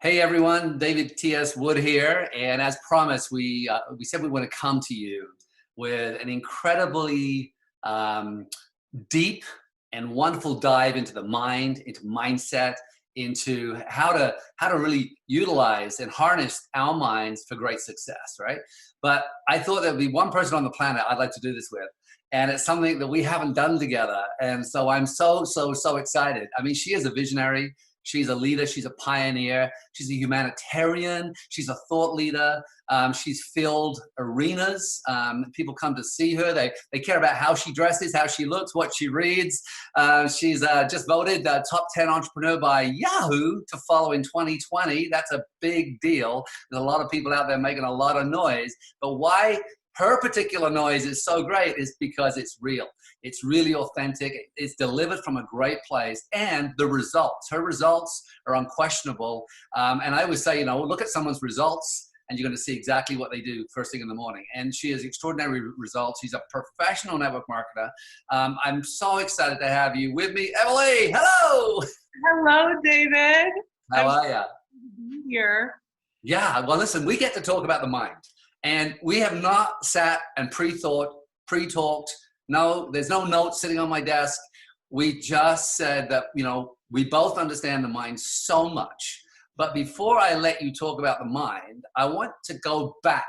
Hey everyone, David T.S. Wood here, and as promised, we said we want to come to you with an incredibly deep and wonderful dive into the mind, into mindset, into how to really utilize and harness our minds for great success, right? But I thought there'd be one person on the planet I'd like to do this with, and it's something that we haven't done together, and so I'm so excited. I mean, she is a visionary. She's a leader. She's a pioneer. She's a humanitarian. She's a thought leader. She's filled arenas. People come to see her. They care about how she dresses, how she looks, what she reads. She's just voted top 10 entrepreneur by Yahoo to follow in 2020. That's a big deal. There's a lot of people out there making a lot of noise. But why her particular noise is so great is because it's real. It's really authentic. It's delivered from a great place, and the results, her results are unquestionable. And I always say, look at someone's results and you're going to see exactly what they do first thing in the morning. And she has extraordinary results. She's a professional network marketer. I'm so excited to have you with me. Emily, hello. Hello, David. How are you? Here. Yeah, well, listen, we get to talk about the mind. And we have not sat and pre-talked. No, there's no notes sitting on my desk. We just said that, we both understand the mind so much. But before I let you talk about the mind, I want to go back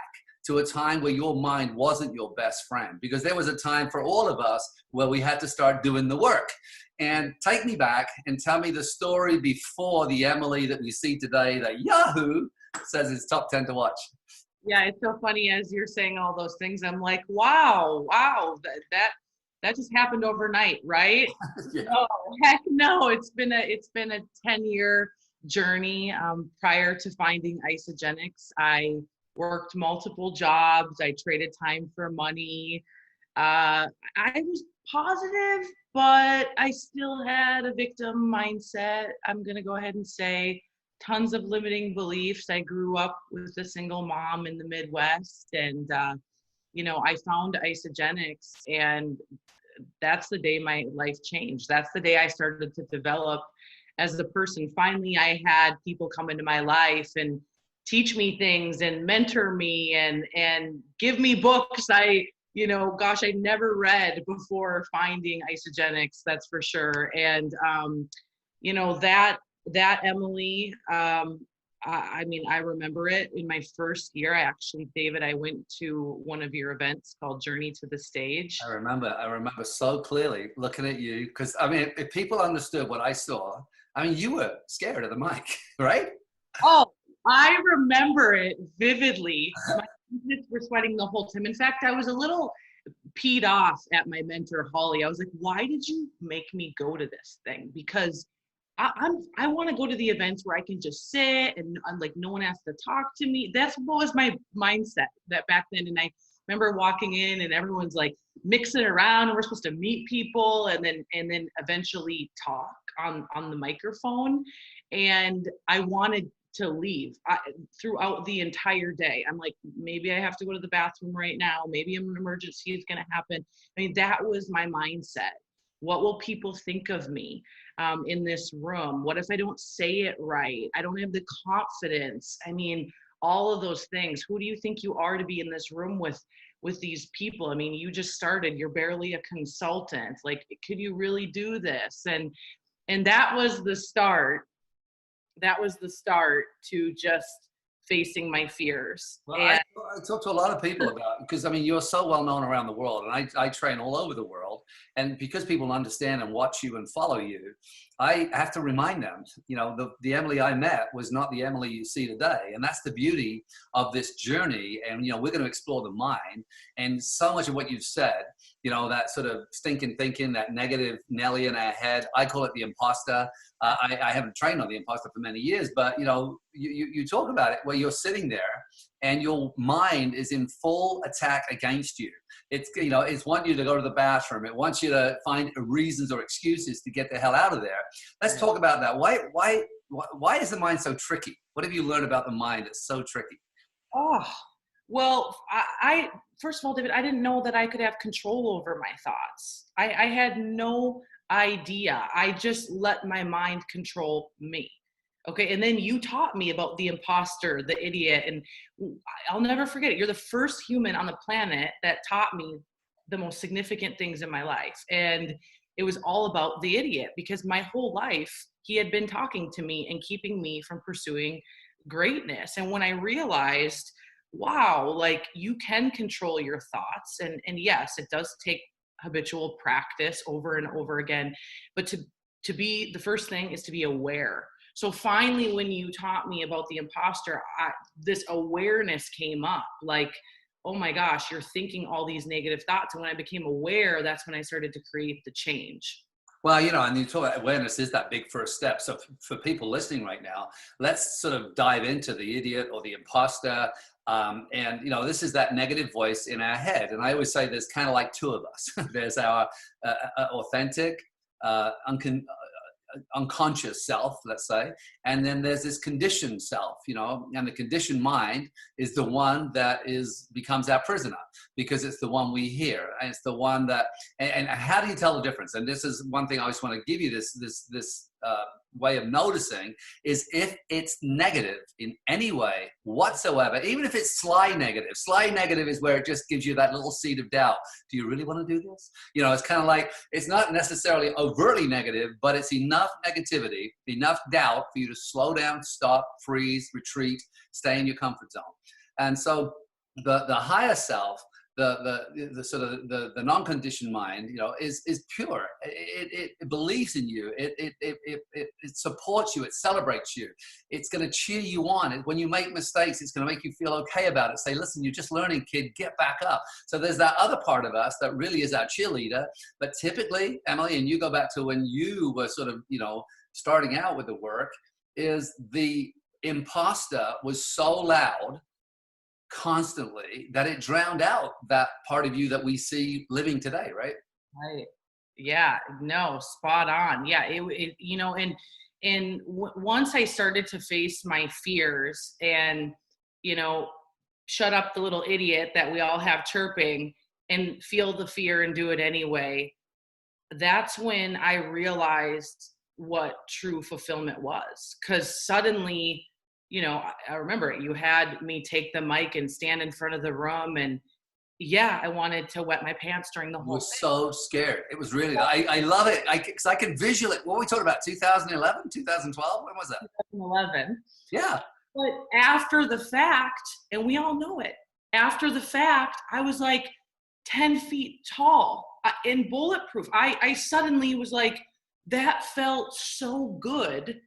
to a time where your mind wasn't your best friend, because there was a time for all of us where we had to start doing the work. And take me back and tell me the story before the Emily that we see today that Yahoo says is top 10 to watch. Yeah, it's so funny as you're saying all those things. I'm like, wow, that just happened overnight, right? Yeah. Oh, heck no! It's been a 10-year journey. Prior to finding Isagenix, I worked multiple jobs. I traded time for money. I was positive, but I still had a victim mindset. I'm gonna go ahead and say. Tons of limiting beliefs. I grew up with a single mom in the Midwest, and I found Isagenix, and that's the day my life changed. That's the day I started to develop as a person. Finally, I had people come into my life and teach me things and mentor me and give me books I never read before finding Isagenix, that's for sure. And that Emily, I remember it in my first year. David, I went to one of your events called Journey to the Stage. I remember so clearly looking at you, because if people understood what I saw, you were scared of the mic, right? Oh, I remember it vividly. My hands were sweating the whole time. In fact, I was a little peed off at my mentor, Holly. I was like, why did you make me go to this thing? Because I want to go to the events where I can just sit and like no one has to talk to me. That's what was my mindset that back then. And I remember walking in and everyone's like mixing around and we're supposed to meet people and then eventually talk on the microphone. And I wanted to leave throughout the entire day. I'm like, maybe I have to go to the bathroom right now. Maybe an emergency is going to happen. That was my mindset. What will people think of me in this room? What if I don't say it right? I don't have the confidence. All of those things. Who do you think you are to be in this room with these people? You just started. You're barely a consultant. Like, could you really do this? And that was the start. That was the start to just facing my fears. Well, I talk to a lot of people about, because you're so well known around the world, and I train all over the world, and because people understand and watch you and follow you, I have to remind them, the Emily I met was not the Emily you see today, and that's the beauty of this journey. And we're going to explore the mind, and so much of what you've said, that sort of stinking thinking, that negative Nelly in our head, I call it the imposter. I haven't trained on the imposter for many years, but you talk about it where you're sitting there and your mind is in full attack against you. It's want you to go to the bathroom. It wants you to find reasons or excuses to get the hell out of there. Let's talk about that. Why is the mind so tricky? What have you learned about the mind that's so tricky? Oh, well, I first of all, David, I didn't know that I could have control over my thoughts. I had no idea. I just let my mind control me. Okay. And then you taught me about the imposter, the idiot, and I'll never forget it. You're the first human on the planet that taught me the most significant things in my life. And it was all about the idiot, because my whole life he had been talking to me and keeping me from pursuing greatness. And when I realized, wow, like you can control your thoughts, and yes, it does take habitual practice over and over again, but to be, the first thing is to be aware. So finally, when you taught me about the imposter, this awareness came up, like, oh my gosh, you're thinking all these negative thoughts. And when I became aware, that's when I started to create the change. Well, you know, and you talk about awareness is that big first step. So for people listening right now, let's sort of dive into the idiot or the imposter. And, you know, this is that negative voice in our head. And I always say there's kind of like two of us. There's our authentic, unconscious self, let's say, and then there's this conditioned self, you know, and the conditioned mind is the one that becomes our prisoner, because it's the one we hear, and it's the one that, and how do you tell the difference? And this is one thing I always want to give you, this way of noticing, is if it's negative in any way whatsoever, even if it's sly negative is where it just gives you that little seed of doubt. Do you really want to do this? You know, it's kind of like, it's not necessarily overtly negative, but it's enough negativity, enough doubt for you to slow down, stop, freeze, retreat, stay in your comfort zone. And so the higher self, the sort of the non-conditioned mind, you know, is pure. It believes in you. It supports you. It celebrates you. It's going to cheer you on. When you make mistakes, it's going to make you feel okay about it. Say, listen, you're just learning, kid. Get back up. So there's that other part of us that really is our cheerleader. But typically, Emily, and you go back to when you were sort of, you know, starting out with the work, is the imposter was so loud constantly that it drowned out that part of you that we see living today, right? Right. Yeah. No, spot on. Yeah. You know, and once I started to face my fears and, you know, shut up the little idiot that we all have chirping and feel the fear and do it anyway, that's when I realized what true fulfillment was. Because suddenly, you know, I remember it. You had me take the mic and stand in front of the room, and yeah, I wanted to wet my pants during the whole Was thing. So scared. It was really, I love it. Because I could visualize, what were we talking about, 2011, 2012? When was that? 2011. Yeah. But after the fact, and we all know it, after the fact, I was like 10 feet tall and bulletproof. I suddenly was like, that felt so good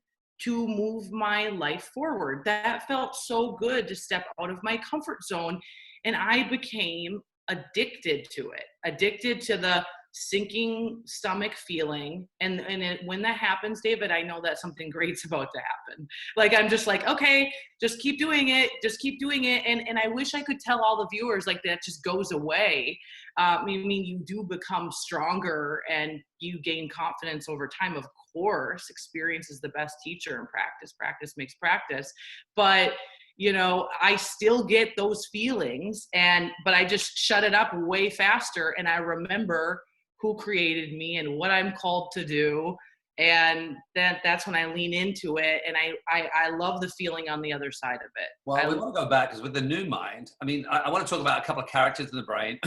to move my life forward. That felt so good to step out of my comfort zone. And I became addicted to it, addicted to the sinking stomach feeling. And when that happens, David, I know that something great's about to happen. Like, I'm just like, okay, just keep doing it. Just keep doing it. And I wish I could tell all the viewers, like, that just goes away. I mean, you do become stronger and you gain confidence over time. Of course, experience is the best teacher, and practice makes practice. But you know, I still get those feelings, but I just shut it up way faster. And I remember who created me and what I'm called to do. And that's when I lean into it. And I love the feeling on the other side of it. Well, we want to go back, because with the new mind, I mean, I want to talk about a couple of characters in the brain.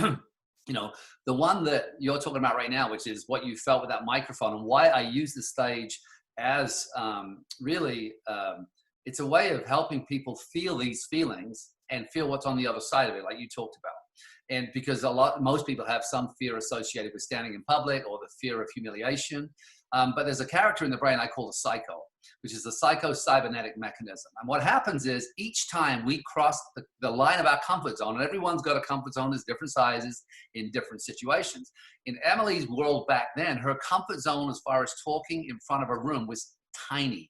You know, the one that you're talking about right now, which is what you felt with that microphone, and why I use the stage as really, it's a way of helping people feel these feelings and feel what's on the other side of it, like you talked about. And because most people have some fear associated with standing in public, or the fear of humiliation. But there's a character in the brain I call the psycho, which is the psycho-cybernetic mechanism. And what happens is, each time we cross the line of our comfort zone, and everyone's got a comfort zone, there's different sizes in different situations. In Emily's world back then, her comfort zone as far as talking in front of a room was tiny.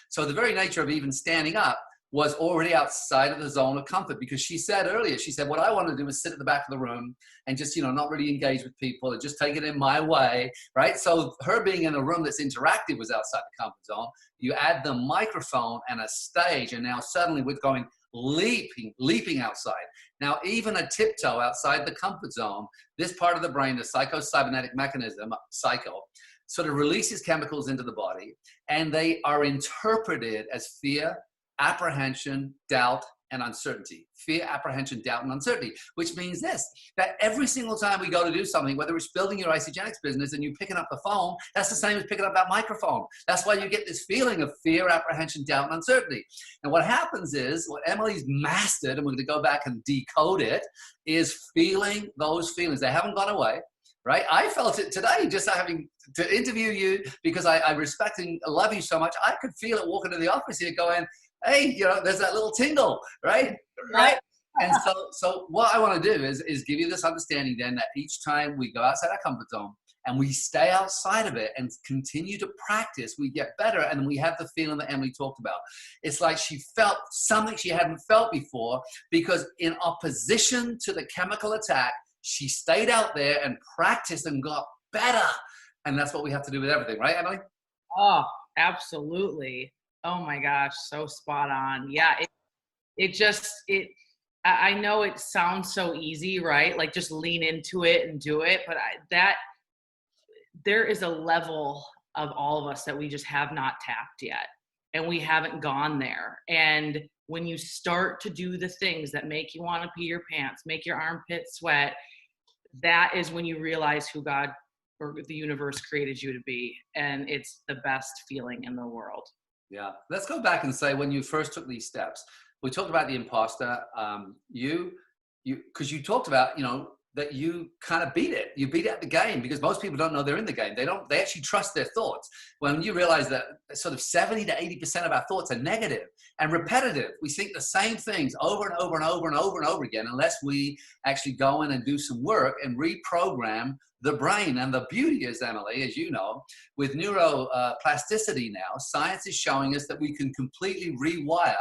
So the very nature of even standing up was already outside of the zone of comfort, because she said earlier, what I want to do is sit at the back of the room and just, you know, not really engage with people and just take it in my way, right? So her being in a room that's interactive was outside the comfort zone. You add the microphone and a stage, and now suddenly we're going leaping outside. Now, even a tiptoe outside the comfort zone, this part of the brain, the psycho-cybernetic mechanism, psycho, sort of releases chemicals into the body, and they are interpreted as fear, apprehension, doubt, and uncertainty. Fear, apprehension, doubt, and uncertainty, which means this, that every single time we go to do something, whether it's building your Isagenix business and you picking up the phone, that's the same as picking up that microphone. That's why you get this feeling of fear, apprehension, doubt, and uncertainty. And what happens is, what Emily's mastered, and we're going to go back and decode it, is feeling those feelings. They haven't gone away. Right? I felt it today, just having to interview you, because I respect and love you so much. I could feel it walking to the office here going, hey, there's that little tingle, right? Right? And so what I want to do is give you this understanding then that each time we go outside our comfort zone and we stay outside of it and continue to practice, we get better, and we have the feeling that Emily talked about. It's like she felt something she hadn't felt before, because in opposition to the chemical attack, she stayed out there and practiced and got better. And that's what we have to do with everything, right, Emily? Oh, absolutely. Oh my gosh, so spot on. Yeah, I know it sounds so easy, right? Like just lean into it and do it, but there is a level of all of us that we just have not tapped yet, and we haven't gone there. And when you start to do the things that make you want to pee your pants, make your armpits sweat, that is when you realize who God or the universe created you to be. And it's the best feeling in the world. Yeah. Let's go back and say, when you first took these steps, we talked about the imposter. Because you talked about, that you kind of beat it. You beat it at the game, because most people don't know they're in the game. They actually trust their thoughts. When you realize that sort of 70 to 80% of our thoughts are negative and repetitive, we think the same things over and over and over and over and over again, unless we actually go in and do some work and reprogram the brain. And the beauty is, Emily, as you know, with neuroplasticity now, science is showing us that we can completely rewire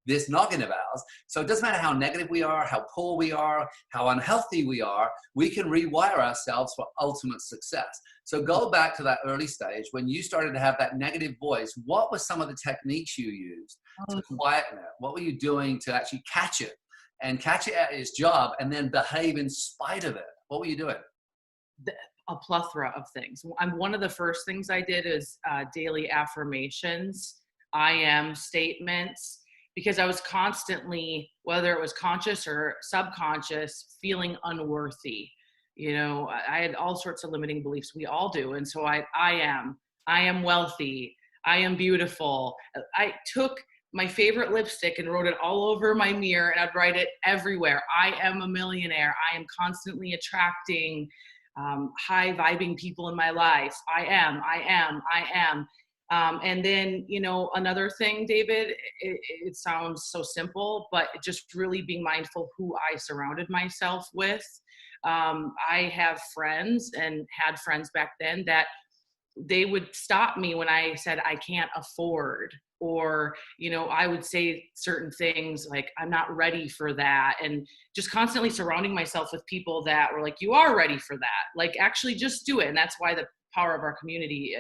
this noggin of ours. So it doesn't matter how negative we are, how poor we are, how unhealthy we are, we can rewire ourselves for ultimate success. So go back to that early stage when you started to have that negative voice. What were some of the techniques you used to quieten it? What were you doing to actually catch it and catch it at its job and then behave in spite of it? What were you doing? A plethora of things. One of the first things I did is daily affirmations, I am statements, because I was constantly, whether it was conscious or subconscious, feeling unworthy. I had all sorts of limiting beliefs. We all do. And so I am wealthy. I am beautiful. I took my favorite lipstick and wrote it all over my mirror, and I'd write it everywhere. I am a millionaire. I am constantly attracting high vibing people in my life. I am. And then, another thing, David, it sounds so simple, but just really being mindful who I surrounded myself with. I have friends, and had friends back then, that they would stop me when I said I can't afford, or, I would say certain things like, I'm not ready for that. And just constantly surrounding myself with people that were like, you are ready for that. Like, actually just do it. And that's why the power of our community,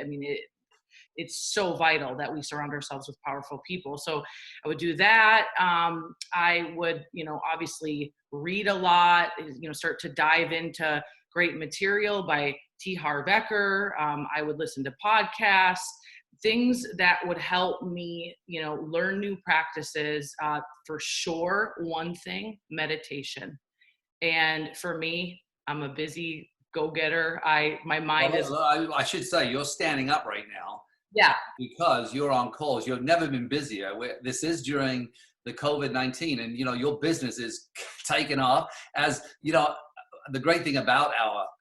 it's so vital that we surround ourselves with powerful people. So I would do that. I would, obviously read a lot, start to dive into great material by T. Harv Eker. I would listen to podcasts, things that would help me, learn new practices. For sure, one thing, meditation. And for me, I'm a busy go-getter. My mind is... I should say, you're standing up right now. Yeah. Because you're on calls. You've never been busier. This is during the COVID-19, and your business is taking off. As the great thing about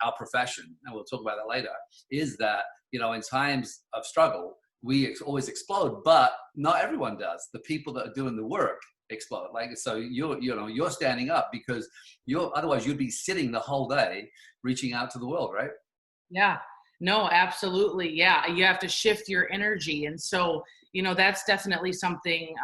our profession, and we'll talk about that later, is that in times of struggle, we always explode, but not everyone does. The people that are doing the work explode. So you're standing up, because otherwise you'd be sitting the whole day reaching out to the world, right? Yeah. No, absolutely. Yeah. You have to shift your energy. And so, that's definitely something,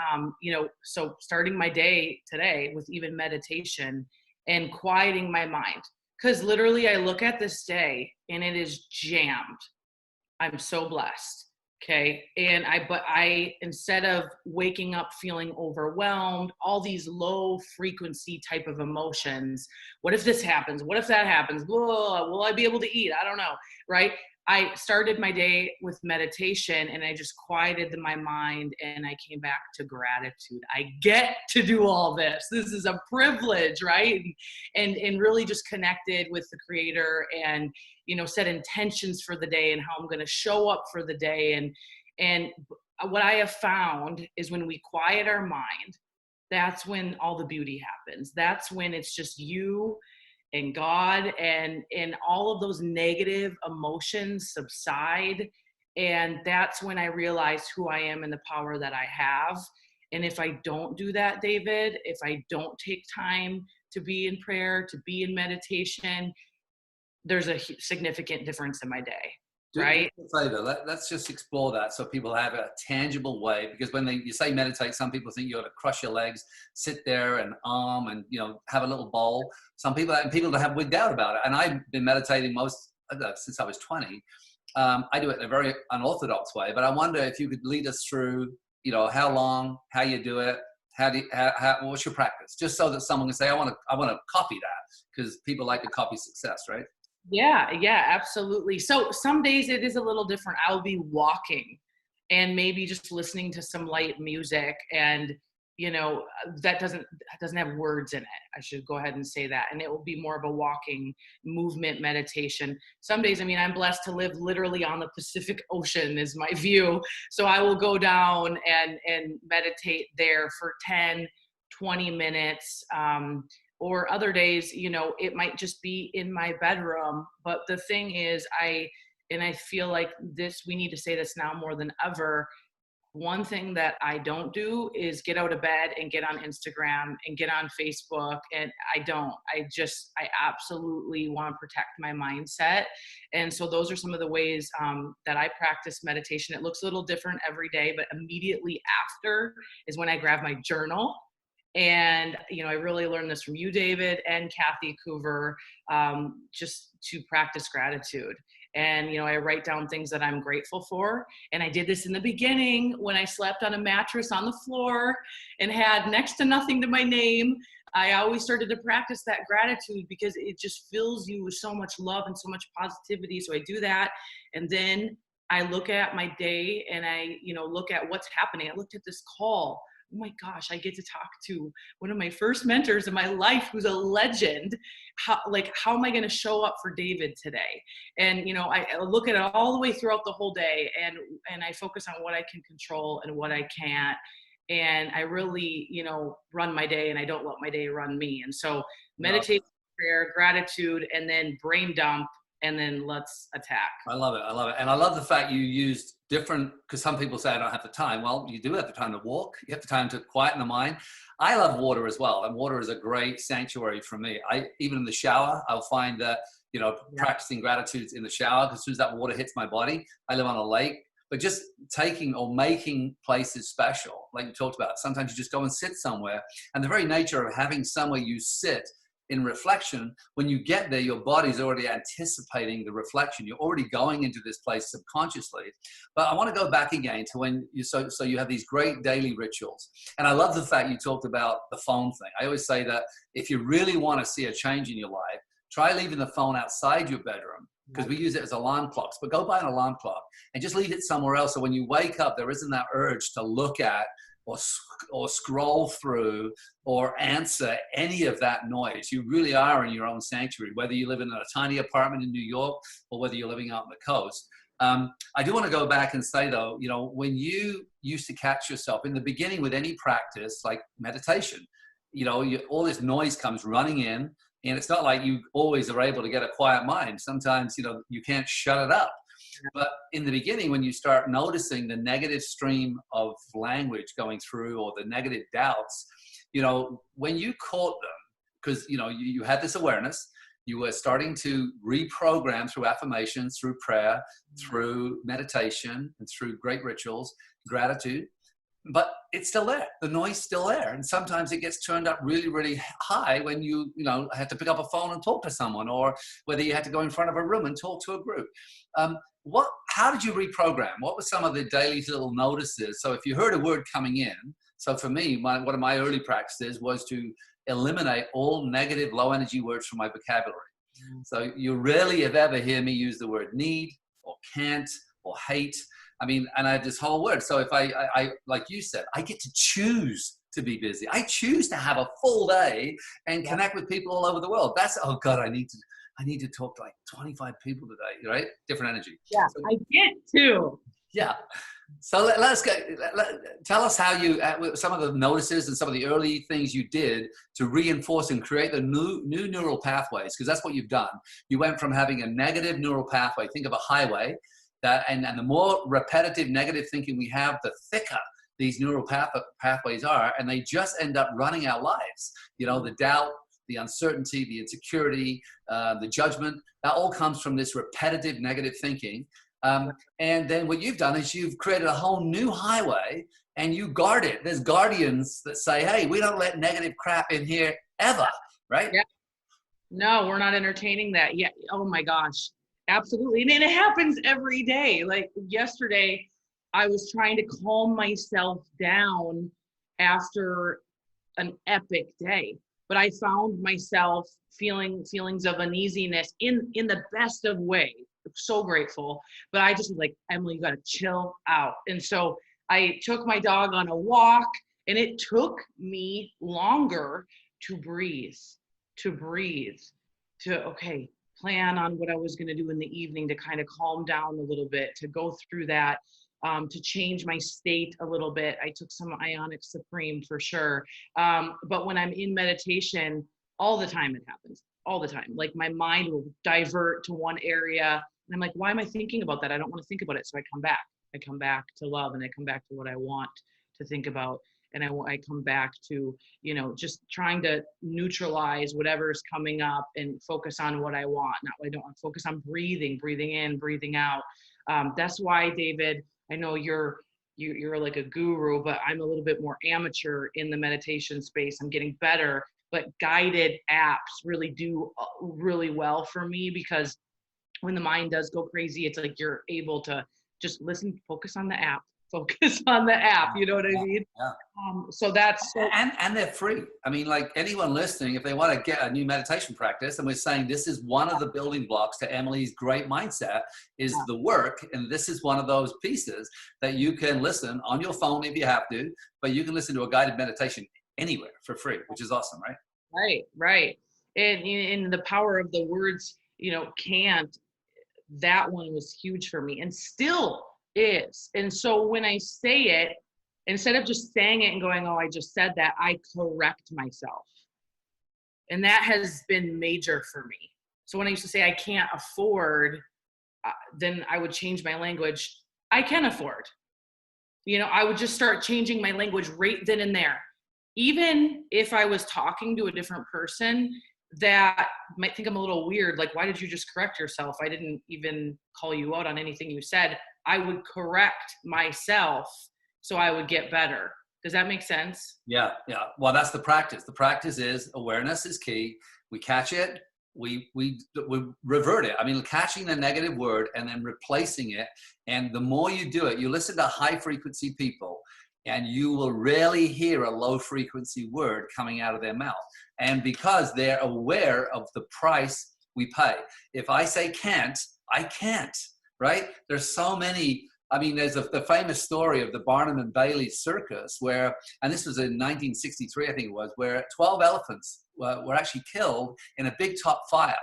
so starting my day today with even meditation and quieting my mind, because literally I look at this day and it is jammed. I'm so blessed. Okay. And I, instead of waking up feeling overwhelmed, all these low frequency type of emotions, what if this happens? What if that happens? Whoa, will I be able to eat? I don't know. Right. I started my day with meditation, and I just quieted my mind, and I came back to gratitude. I get to do all this. This is a privilege, right? And really just connected with the creator, and, set intentions for the day and how I'm going to show up for the day. And what I have found is when we quiet our mind, that's when all the beauty happens. That's when it's just you and God, and all of those negative emotions subside. And that's when I realize who I am and the power that I have. And if I don't do that, David, if I don't take time to be in prayer, to be in meditation, there's a significant difference in my day. Right? Do me a favor. Let's just explore that so people have a tangible way, because when you say meditate, some people think you ought to crush your legs, sit there and arm and, have a little bowl. Some people have wigged out about it. And I've been meditating since I was 20. I do it in a very unorthodox way, but I wonder if you could lead us through, how long, how you do it, what's your practice? Just so that someone can say, I want to copy that, because people like to copy success, right? Yeah, absolutely. So some days it is a little different. I'll be walking and maybe just listening to some light music, and that doesn't have words in it. I should go ahead and say that. And it will be more of a walking movement meditation. Some days, I'm blessed to live literally on the Pacific Ocean is my view. So I will go down and meditate there for 10, 20 minutes. Or other days, it might just be in my bedroom. But the thing is, I feel like we need to say this now more than ever. One thing that I don't do is get out of bed and get on Instagram and get on Facebook. And I absolutely want to protect my mindset. And so those are some of the ways that I practice meditation. It looks a little different every day, but immediately after is when I grab my journal. And, I really learned this from you, David, and Kathy Coover, just to practice gratitude. And, I write down things that I'm grateful for. And I did this in the beginning when I slept on a mattress on the floor and had next to nothing to my name. I always started to practice that gratitude because it just fills you with so much love and so much positivity. So I do that. And then I look at my day and I, look at what's happening. I looked at this call. Oh my gosh, I get to talk to one of my first mentors in my life who's a legend. How am I going to show up for David today? And, I look at it all the way throughout the whole day, and I focus on what I can control and what I can't. And I really, run my day, and I don't let my day run me. And so meditation, prayer, gratitude, and then brain dump, and then let's attack. I love it. And I love the fact you used different, because some people say I don't have the time. Well, you do have the time to walk. You have the time to quieten the mind. I love water as well. And water is a great sanctuary for me. Even in the shower, I'll find that, practicing gratitude in the shower, because as soon as that water hits my body, I live on a lake. But just taking or making places special, like you talked about, sometimes you just go and sit somewhere. And the very nature of having somewhere you sit in reflection, when you get there, your body's already anticipating the reflection. You're already going into this place subconsciously. But I want to go back again to when so you have these great daily rituals. And I love the fact you talked about the phone thing. I always say that if you really want to see a change in your life, try leaving the phone outside your bedroom, because we use it as alarm clocks. But go buy an alarm clock and just leave it somewhere else. So when you wake up, there isn't that urge to look at or scroll through or answer any of that noise. You really are in your own sanctuary, whether you live in a tiny apartment in New York or whether you're living out on the coast. I do want to go back and say, though, when you used to catch yourself in the beginning with any practice like meditation, all this noise comes running in, and it's not like you always are able to get a quiet mind. Sometimes, you can't shut it up. But in the beginning, when you start noticing the negative stream of language going through, or the negative doubts, when you caught them, because, you had this awareness, you were starting to reprogram through affirmations, through prayer, through meditation, and through great rituals, gratitude. But it's still there. The noise is still there. And sometimes it gets turned up really, really high when you have to pick up a phone and talk to someone, or whether you had to go in front of a room and talk to a group. How did you reprogram? What were some of the daily little notices? So if you heard a word coming in, so for me, one of my early practices was to eliminate all negative, low energy words from my vocabulary. So you rarely, if ever, hear me use the word need or can't or hate. I mean, and I have this whole word. So if I like you said, I get to choose to be busy. I choose to have a full day and connect with people all over the world. That's, oh God, I need to talk to like 25 people today, right? Different energy. Yeah, So, I get too. yeah. So let's go. Tell us how you, some of the notices and some of the early things you did to reinforce and create the new neural pathways, because that's what you've done. You went from having a negative neural pathway, think of a highway, and the more repetitive negative thinking we have, the thicker these neural pathways are, and they just end up running our lives. You know, the doubt, the uncertainty, the insecurity, the judgment, that all comes from this repetitive negative thinking. And then what you've done is you've created a whole new highway and you guard it. There's guardians that say, hey, we don't let negative crap in here ever, right? Yeah. No, we're not entertaining that. Yeah. Oh my gosh. Absolutely. And it happens every day. Like yesterday, I was trying to calm myself down after an epic day, but I found myself feeling feelings of uneasiness in the best of ways. So grateful, but I just was like, Emily, you got to chill out. And so I took my dog on a walk, and it took me longer to breathe, okay, plan on what I was going to do in the evening to kind of calm down a little bit, to go through that, to change my state a little bit. I took some Ionic Supreme for sure. But when I'm in meditation, all the time it happens, all the time. Like my mind will divert to one area. And I'm like, why am I thinking about that? I don't want to think about it. So I come back to love, and I come back to what I want to think about. And I come back to, you know, just trying to neutralize whatever's coming up and focus on what I want. Not what I don't want. Focus on breathing in, breathing out. That's why, David, I know you're like a guru, but I'm a little bit more amateur in the meditation space. I'm getting better, but guided apps really do really well for me, because when the mind does go crazy, it's like you're able to just listen, focus on the app, you know what I mean? Yeah. So that's and they're free. I mean, like anyone listening, if they want to get a new meditation practice, and we're saying this is one of the building blocks to Emily's great mindset is the work, and this is one of those pieces that you can listen on your phone if you have to, but you can listen to a guided meditation anywhere for free, which is awesome, right? Right. And in the power of the words, you know, can't, that one was huge for me and still is. And so when I say it, instead of just saying it and going, oh, I just said that, I correct myself. And that has been major for me. So when I used to say I can't afford, then I would change my language. I can afford. You know, I would just start changing my language right then and there. Even if I was talking to a different person that might think I'm a little weird, like, why did you just correct yourself? I didn't even call you out on anything you said. I would correct myself so I would get better. Does that make sense? Yeah. Well, that's the practice. The practice is awareness is key. We catch it, we revert it. I mean, catching the negative word and then replacing it. And the more you do it, you listen to high frequency people, and you will rarely hear a low frequency word coming out of their mouth. And because they're aware of the price we pay. If I say can't, I can't, right? There's so many. I mean, there's the famous story of the Barnum and Bailey circus where, and this was in 1963, I think it was, where 12 elephants were actually killed in a big top fire.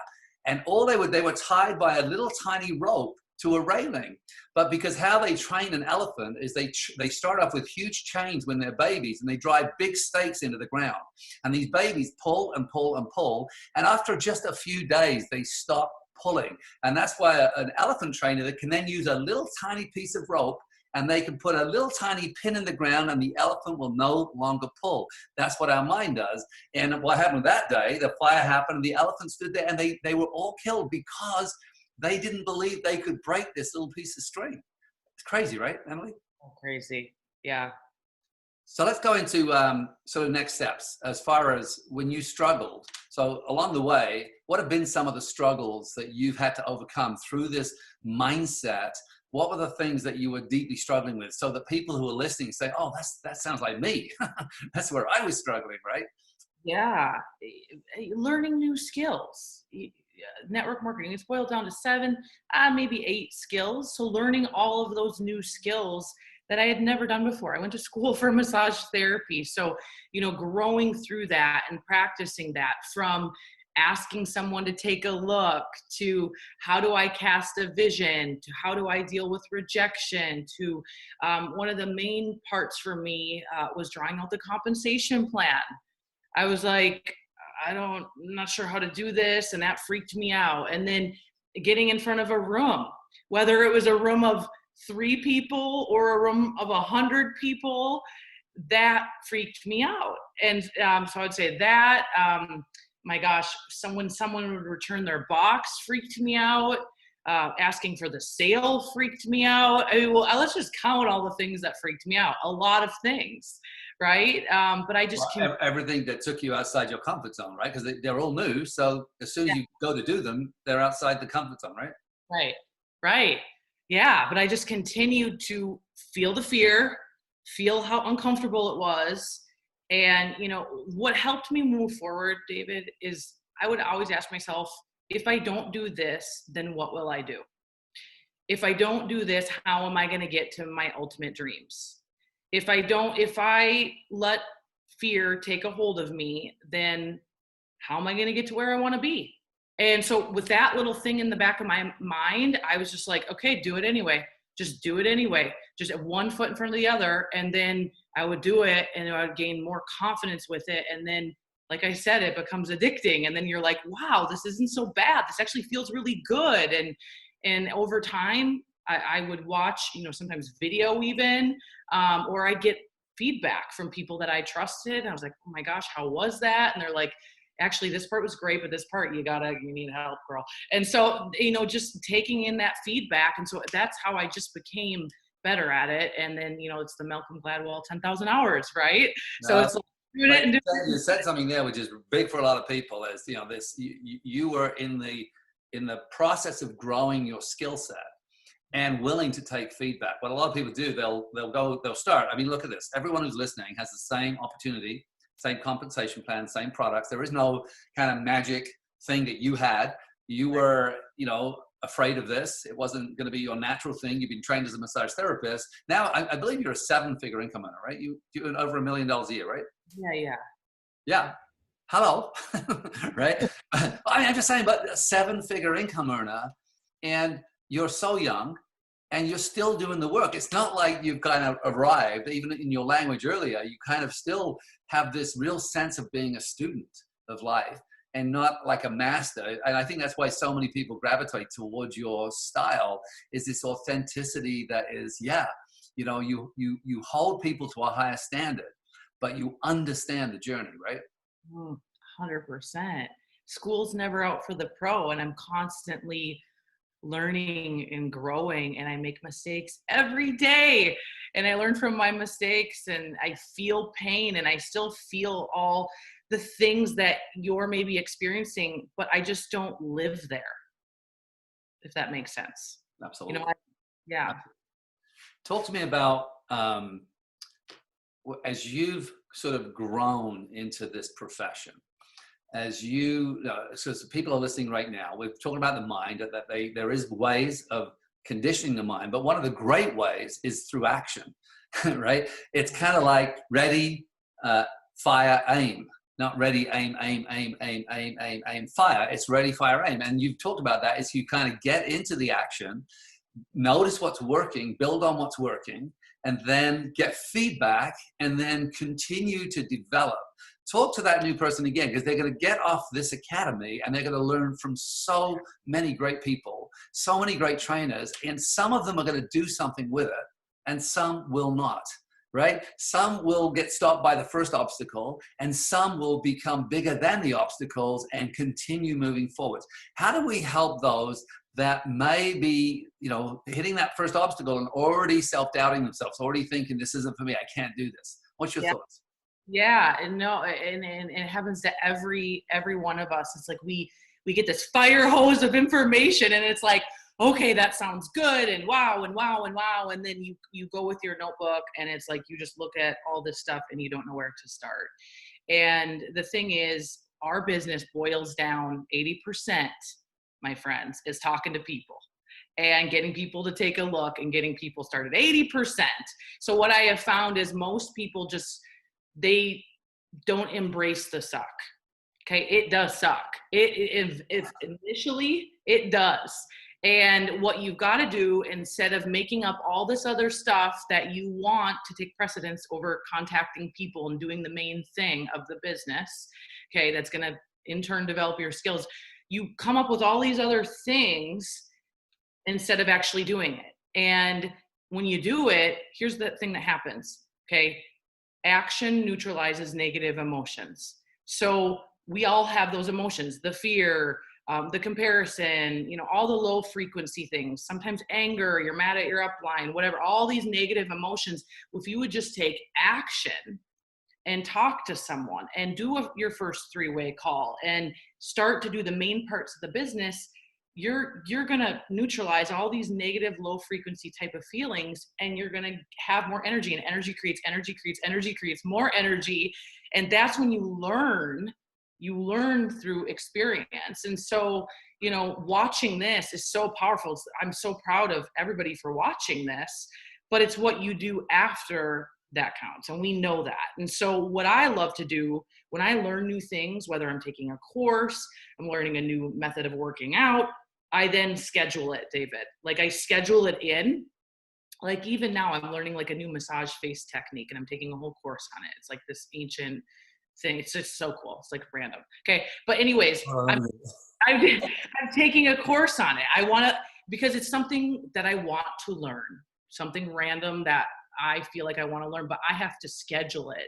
And all they were tied by a little tiny rope to a railing. But because how they train an elephant is they start off with huge chains when they're babies, and they drive big stakes into the ground. And these babies pull and pull and pull. And after just a few days, they stop pulling. And that's why an elephant trainer that can then use a little tiny piece of rope, and they can put a little tiny pin in the ground, and the elephant will no longer pull. That's what our mind does. And what happened that day, the fire happened, and the elephant stood there, and they were all killed because they didn't believe they could break this little piece of string. It's crazy, right, Emily? Oh, crazy. Yeah. So let's go into sort of next steps as far as when you struggled. So along the way, what have been some of the struggles that you've had to overcome through this mindset? What were the things that you were deeply struggling with, so that people who are listening say, oh, that sounds like me. That's where I was struggling, right? Yeah. Learning new skills. network marketing, it's boiled down to 7, maybe 8 skills. So learning all of those new skills that I had never done before. I went to school for massage therapy. So, growing through that and practicing that, from asking someone to take a look, to how do I cast a vision, to how do I deal with rejection, to one of the main parts for me was drawing out the compensation plan. I was like, I'm not sure how to do this. And that freaked me out. And then getting in front of a room, whether it was a room of 3 people or a room of 100 people, that freaked me out. And so I'd say that, my gosh, someone would return their box freaked me out. Asking for the sale freaked me out. I mean, well, let's just count all the things that freaked me out. A lot of things, right? But I just everything that took you outside your comfort zone, right? Because they're all new. So as soon as you go to do them, they're outside the comfort zone, right? Right. Yeah, but I just continued to feel the fear, feel how uncomfortable it was. And, what helped me move forward, David, is I would always ask myself, if I don't do this, then what will I do? If I don't do this, how am I going to get to my ultimate dreams? If I let fear take a hold of me, then how am I going to get to where I want to be? And so with that little thing in the back of my mind, I was just like, okay, do it anyway. Just do it anyway. Just at one foot in front of the other. And then I would do it and I would gain more confidence with it. And then, like I said, it becomes addicting. And then you're like, wow, this isn't so bad. This actually feels really good. And over time, I would watch, sometimes video even, or I get feedback from people that I trusted. And I was like, oh my gosh, how was that? And they're like, actually, this part was great, but this part, you need help, girl. And so, just taking in that feedback. And so that's how I just became better at it. And then, it's the Malcolm Gladwell 10,000 hours, right? So it's like, you said something there, which is big for a lot of people, is, you were in the process of growing your skill set and willing to take feedback. What a lot of people do, they'll start. I mean, look at this. Everyone who's listening has the same opportunity, same compensation plan, same products. There is no kind of magic thing that you had. You were, afraid of this. It wasn't going to be your natural thing. You've been trained as a massage therapist. Now, I believe you're a 7-figure income earner, right? You earn over $1 million a year, right? Yeah. Hello, right? I'm just saying, but a 7-figure income earner, and you're so young, and you're still doing the work. It's not like you've kind of arrived, even in your language earlier, you kind of still have this real sense of being a student of life and not like a master. And I think that's why so many people gravitate towards your style, is this authenticity that is, you hold people to a higher standard, but you understand the journey, right? 100%. School's never out for the pro, and I'm constantly learning and growing, and I make mistakes every day, and I learn from my mistakes, and I feel pain, and I still feel all the things that you're maybe experiencing, but I just don't live there, if that makes sense. Absolutely. Yeah. Talk to me about, as you've sort of grown into this profession, so people are listening right now, we're talking about the mind, that there is ways of conditioning the mind, but one of the great ways is through action, right? It's kind of like ready, fire, aim. Not ready, aim, fire. It's ready, fire, aim. And you've talked about that, is you kind of get into the action, notice what's working, build on what's working, and then get feedback, and then continue to develop. Talk to that new person again, because they're going to get off this academy and they're going to learn from so many great people, so many great trainers, and some of them are going to do something with it and some will not, right? Some will get stopped by the first obstacle, and some will become bigger than the obstacles and continue moving forwards. How do we help those that may be, hitting that first obstacle and already self-doubting themselves, already thinking, this isn't for me, I can't do this? What's your thoughts? Yeah, and it happens to every one of us. It's like we get this fire hose of information, and it's like, okay, that sounds good, and wow, and wow, and wow, and then you go with your notebook, and it's like you just look at all this stuff and you don't know where to start. And the thing is, our business boils down 80% my friends, is talking to people and getting people to take a look and getting people started. 80%. So what I have found is most people they don't embrace the suck. Okay, it does suck. If initially it does. And what you've got to do, instead of making up all this other stuff that you want to take precedence over contacting people and doing the main thing of the business, okay, that's going to in turn develop your skills, you come up with all these other things instead of actually doing it. And when you do it, here's the thing that happens, okay? Action neutralizes negative emotions. So we all have those emotions, the fear, the comparison, all the low frequency things, sometimes anger, you're mad at your upline, whatever, all these negative emotions. If you would just take action and talk to someone and do your first 3-way call and start to do the main parts of the business, you're going to neutralize all these negative low frequency type of feelings, and you're going to have more energy, and energy creates more energy. And that's when you learn through experience. And so, watching this is so powerful. I'm so proud of everybody for watching this, but it's what you do after that counts. And we know that. And so what I love to do when I learn new things, whether I'm taking a course, I'm learning a new method of working out, I then schedule it, David. Like I schedule it in. Like even now I'm learning like a new massage face technique, and I'm taking a whole course on it. It's like this ancient thing. It's just so cool. It's like random. Okay. But anyways, I'm taking a course on it. I want to, because it's something that I want to learn, something random that I feel like I want to learn, but I have to schedule it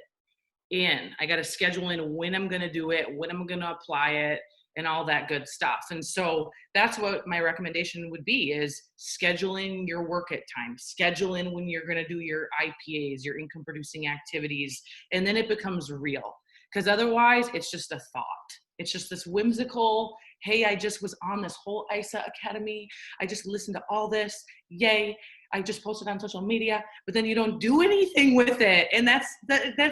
in. I got to schedule in when I'm going to do it, when I'm going to apply it, and all that good stuff. And so that's what my recommendation would be, is scheduling your work at time, schedule in when you're going to do your IPAs, your income producing activities, and then it becomes real. Because otherwise it's just a thought. It's just this whimsical, hey, I just was on this whole ISA Academy. I just listened to all this. Yay. I just posted on social media, but then you don't do anything with it. And that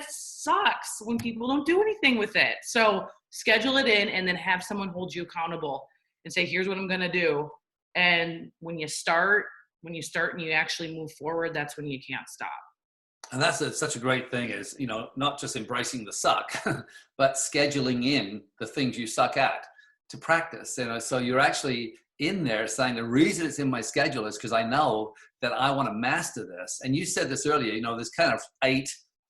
sucks when people don't do anything with it. So schedule it in, and then have someone hold you accountable and say, here's what I'm going to do. And when you start and you actually move forward, that's when you can't stop. And that's such a great thing, is, not just embracing the suck, but scheduling in the things you suck at to practice. So you're actually in there saying the reason it's in my schedule is because I know that I want to master this. And you said this earlier, there's kind of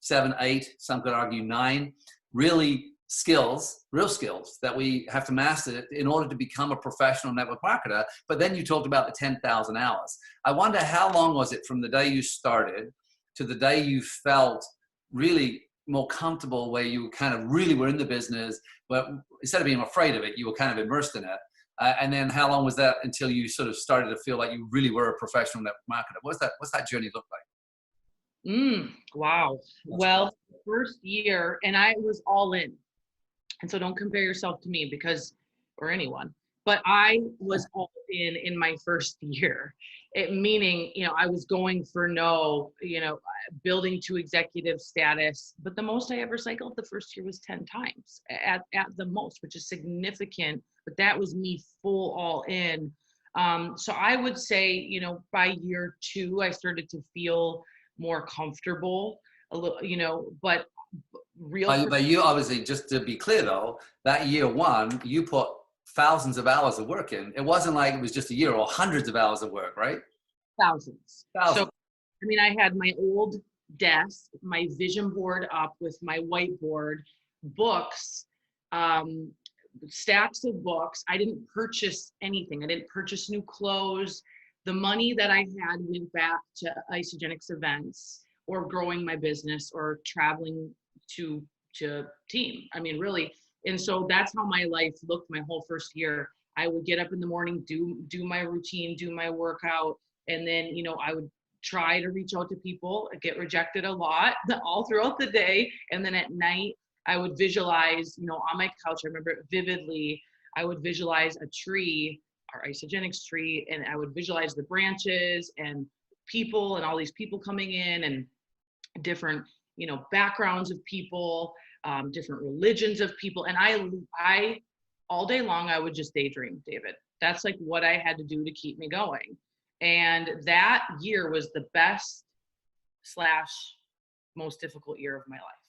7, 8, some could argue 9, real skills that we have to master in order to become a professional network marketer. But then you talked about the 10,000 hours. I wonder, how long was it from the day you started to the day you felt really more comfortable, where you kind of really were in the business, but instead of being afraid of it, you were kind of immersed in it? And then how long was that until you sort of started to feel like you really were a professional network marketer? What's that journey look like? Wow. Well, the first year, and I was all in. And so don't compare yourself to me or anyone, but I was all in my first year. Meaning, I was going for building to executive status, but the most I ever cycled the first year was 10 times at the most, which is significant, but that was me full all in. So I would say, by year 2, I started to feel more comfortable a little, but But you obviously, just to be clear though, that year 1, you put thousands of hours of work in. It wasn't like it was just a year or hundreds of hours of work, right? Thousands. So, I had my old desk, my vision board up with my whiteboard, books, stacks of books. I didn't purchase anything. I didn't purchase new clothes. The money that I had went back to Isagenix events, or growing my business, or traveling to team. Really. And so that's how my life looked my whole first year. I would get up in the morning, do my routine, do my workout. And then, I would try to reach out to people, get rejected a lot all throughout the day. And then at night, I would visualize, on my couch, I remember it vividly, I would visualize a tree, our Isagenix tree, and I would visualize the branches and people and all these people coming in, and different, backgrounds of people, different religions of people. And I all day long, I would just daydream, David. That's like what I had to do to keep me going. And that year was the best slash most difficult year of my life.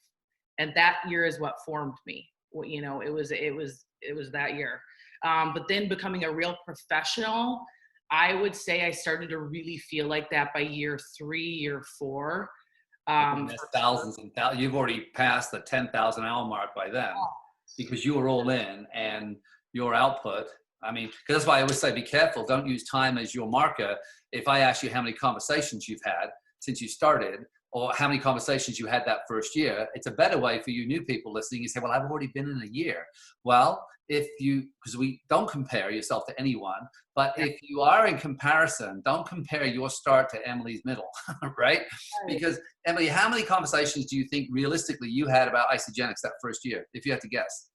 And that year is what formed me. You know, it was that year. But then becoming a real professional, I would say I started to really feel like that by year 3, year 4. That's thousands and thousands. You've already passed the 10,000 hour mark by then, because you were all in, and your output. I mean, because that's why I always say, be careful. Don't use time as your marker. If I ask you how many conversations you've had since you started, or how many conversations you had that first year, it's a better way for you new people listening. You say, well, I've already been in a year. Well, because we don't compare yourself to anyone, but if you are in comparison, don't compare your start to Emily's middle, right? Because Emily, how many conversations do you think realistically you had about Isagenix that first year, if you had to guess?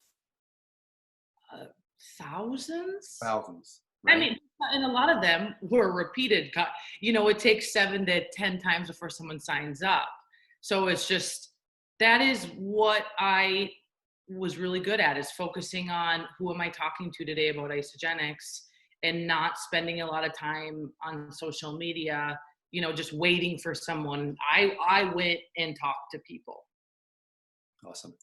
Thousands. Right? I mean, and a lot of them were repeated. You know, it takes 7 to 10 times before someone signs up. So it's just, that is what I was really good at, is focusing on who am I talking to today about Isagenix, and not spending a lot of time on social media, you know, just waiting for someone. I went and talked to people. Awesome.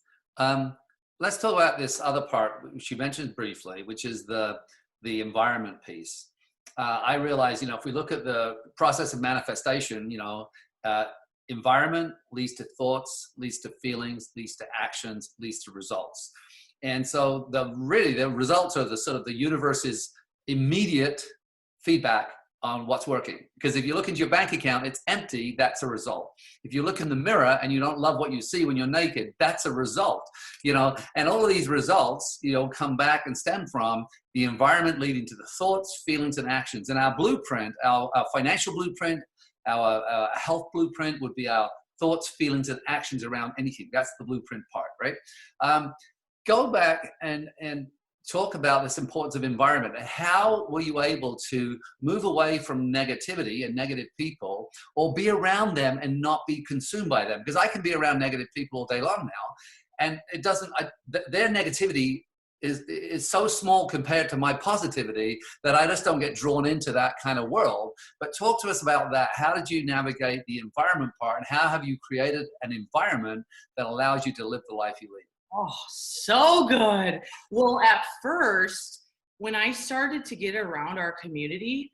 Let's talk about this other part, which you mentioned briefly, which is the environment piece. I realize, you know, if we look at the process of manifestation, you know, environment leads to thoughts, leads to feelings, leads to actions, leads to results. And so the results are the sort of the universe's immediate feedback on what's working. Because if you look into your bank account, it's empty, that's a result. If you look in the mirror and you don't love what you see when you're naked, that's a result, you know. And all of these results, you know, come back and stem from the environment leading to the thoughts, feelings, and actions. And our blueprint, our financial blueprint, our health blueprint would be our thoughts, feelings, and actions around anything. That's the blueprint part, right? Go back and talk about this importance of environment, and how were you able to move away from negativity and negative people, or be around them and not be consumed by them? Because I can be around negative people all day long now, and it doesn't, their negativity is so small compared to my positivity that I just don't get drawn into that kind of world. But talk to us about that. How did you navigate the environment part, and how have you created an environment that allows you to live the life you lead? Oh, so good. Well, at first, when I started to get around our community,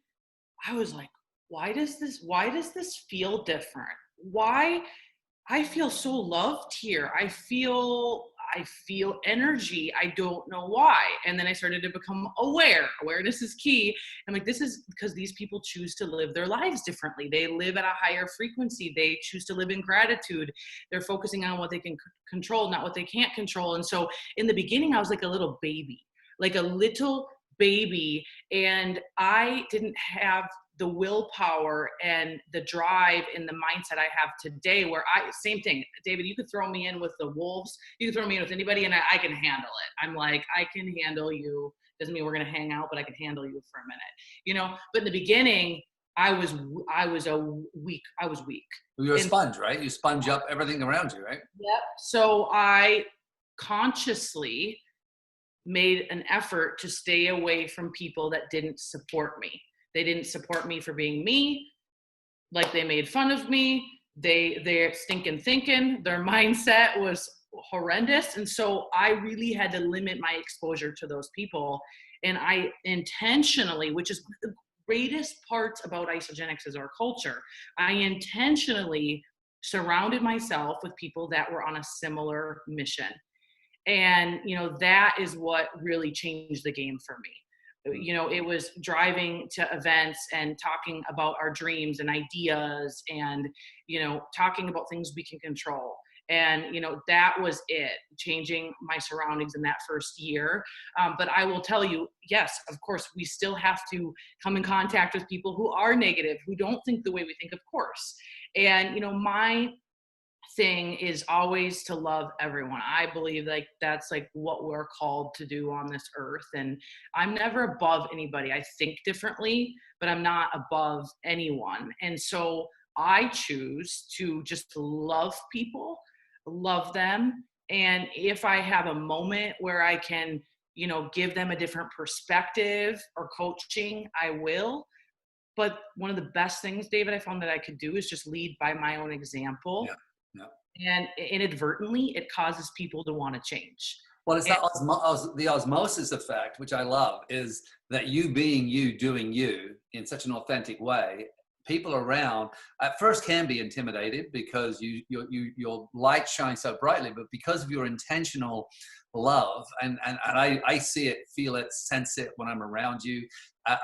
I was like, why does this feel different? Why? I feel so loved here. I feel energy. I don't know why. And then I started to become aware. Awareness is key. I'm like, this is because these people choose to live their lives differently. They live at a higher frequency. They choose to live in gratitude. They're focusing on what they can control, not what they can't control. And so in the beginning, I was like a little baby, and I didn't have the willpower and the drive and the mindset I have today, where same thing, David, you could throw me in with the wolves, you could throw me in with anybody, and I can handle it. I'm like, I can handle you. Doesn't mean we're going to hang out, but I can handle you for a minute, you know? But in the beginning, I was weak. You're a sponge, right? You sponge up everything around you, right? Yep. So I consciously made an effort to stay away from people that didn't support me. They didn't support me for being me. Like, they made fun of me. They're stinking thinking. Their mindset was horrendous. And so I really had to limit my exposure to those people. And I intentionally, which is the greatest part about Isagenix is our culture, I intentionally surrounded myself with people that were on a similar mission. And, you know, that is what really changed the game for me. You know, it was driving to events and talking about our dreams and ideas, and, you know, talking about things we can control. And, you know, that was it, changing my surroundings in that first year. But I will tell you, yes, of course, we still have to come in contact with people who are negative, who don't think the way we think, of course. And, you know, my thing is always to love everyone. I believe like that's like what we're called to do on this earth. And I'm never above anybody. I think differently, but I'm not above anyone. And so I choose to just love people, love them. And if I have a moment where I can give them a different perspective or coaching, I will. But one of the best things, David, I found that I could do is just lead by my own example. Yeah. And inadvertently, it causes people to want to change. Well, it's that the osmosis effect, which I love, is that you being you, doing you in such an authentic way, people around at first can be intimidated because your light shines so brightly, but because of your intentional love, and I see it, feel it, sense it when I'm around you,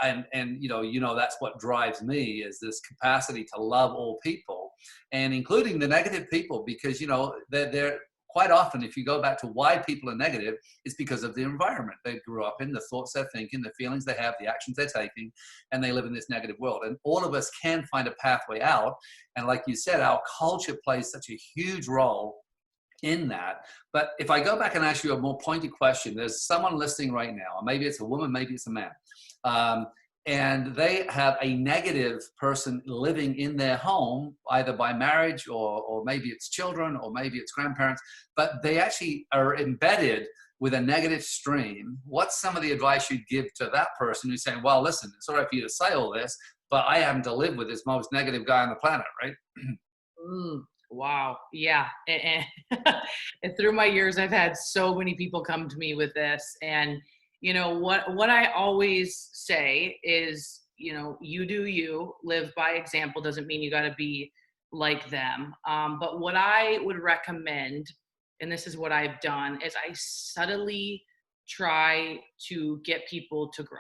and that's what drives me, is this capacity to love all people, and including the negative people, because they're quite often, if you go back to why people are negative, it's because of the environment they grew up in, the thoughts they're thinking, the feelings they have, the actions they're taking, and they live in this negative world. And all of us can find a pathway out. And like you said, our culture plays such a huge role in that. But if I go back and ask you a more pointed question, there's someone listening right now, or maybe it's a woman, maybe it's a man, and they have a negative person living in their home, either by marriage or maybe it's children or maybe it's grandparents, but they actually are embedded with a negative stream. What's some of the advice you'd give to that person who's saying, well, listen, it's all right for you to say all this, but I happen to live with this most negative guy on the planet, right? Wow. Yeah. And through my years, I've had so many people come to me with this. And what I always say is, you do you, live by example. Doesn't mean you got to be like them. But what I would recommend, and this is what I've done, is I subtly try to get people to grow.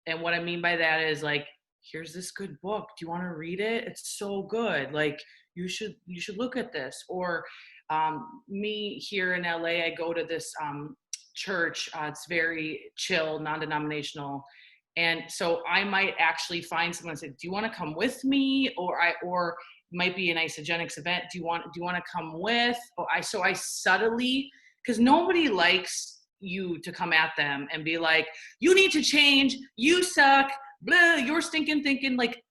And what I mean by that is, like, here's this good book. Do you want to read it? It's so good. Like, you should look at this. Or me here in LA, I go to this church. It's very chill, non-denominational. And so I might actually find someone and say, do you want to come with me? Or might be an Isagenix event. Do you want to come with? So I subtly, because nobody likes you to come at them and be like, you need to change, you suck, blah, you're stinking thinking. Like,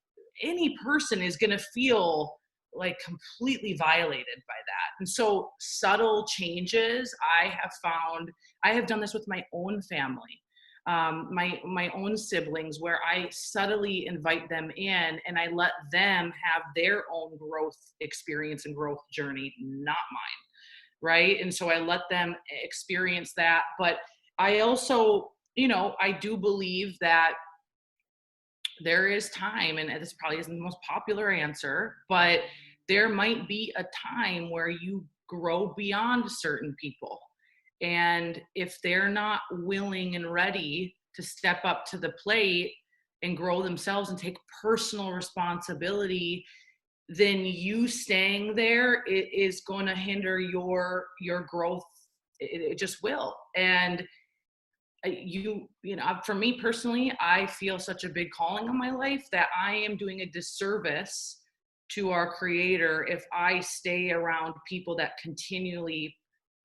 any person is going to feel like completely violated by that. And so subtle changes, I have found, I have done this with my own family, my own siblings, where I subtly invite them in and I let them have their own growth experience and growth journey, not mine. Right. And so I let them experience that. But I also, I do believe that there is time, and this probably isn't the most popular answer, but there might be a time where you grow beyond certain people. And if they're not willing and ready to step up to the plate and grow themselves and take personal responsibility, then you staying there, it is going to hinder your growth. It just will. And for me personally, I feel such a big calling on my life that I am doing a disservice to our Creator if I stay around people that continually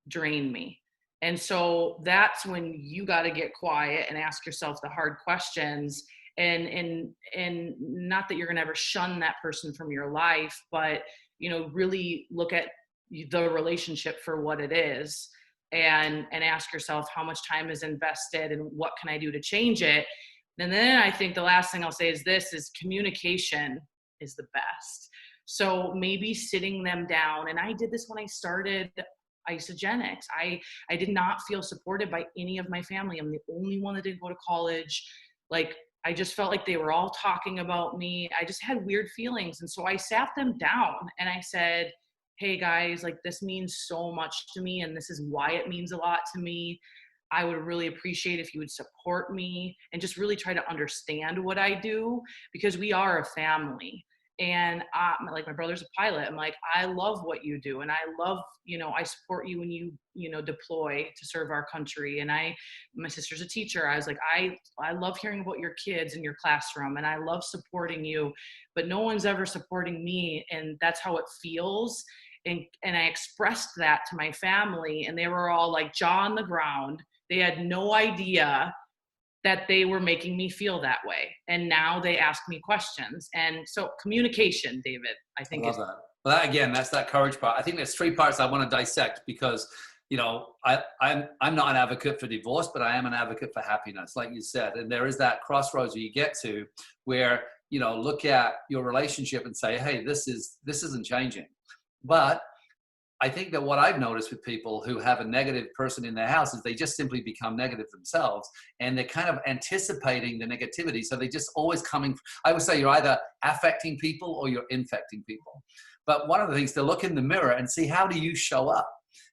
drain me. And so that's when you got to get quiet and ask yourself the hard questions, and not that you're going to ever shun that person from your life, but really look at the relationship for what it is. And ask yourself how much time is invested and what can I do to change it. And then I think the last thing I'll say is communication is the best. So maybe sitting them down, and I did this when I started Isagenix. I did not feel supported by any of my family. I'm the only one that didn't go to college. Like, I just felt like they were all talking about me. I just had weird feelings. And so I sat them down and I said, hey guys, like, this means so much to me, and this is why it means a lot to me. I would really appreciate if you would support me and just really try to understand what I do, because we are a family. And like, my brother's a pilot. I'm like, I love what you do. And I love, I support you when you, deploy to serve our country. And my sister's a teacher. I was like, I love hearing about your kids in your classroom, and I love supporting you, but no one's ever supporting me. And that's how it feels. And I expressed that to my family, and they were all like jaw on the ground. They had no idea that they were making me feel that way. And now they ask me questions. And so communication, David, I think I love that. Well, that, again, that's that courage part. I think there's three parts I want to dissect, because I'm not an advocate for divorce, but I am an advocate for happiness, like you said. And there is that crossroads where you get to where, look at your relationship and say, hey, this isn't changing. But I think that what I've noticed with people who have a negative person in their house is they just simply become negative themselves, and they're kind of anticipating the negativity. So they just always I would say you're either affecting people or you're infecting people. But one of the things to look in the mirror and see, how do you show up?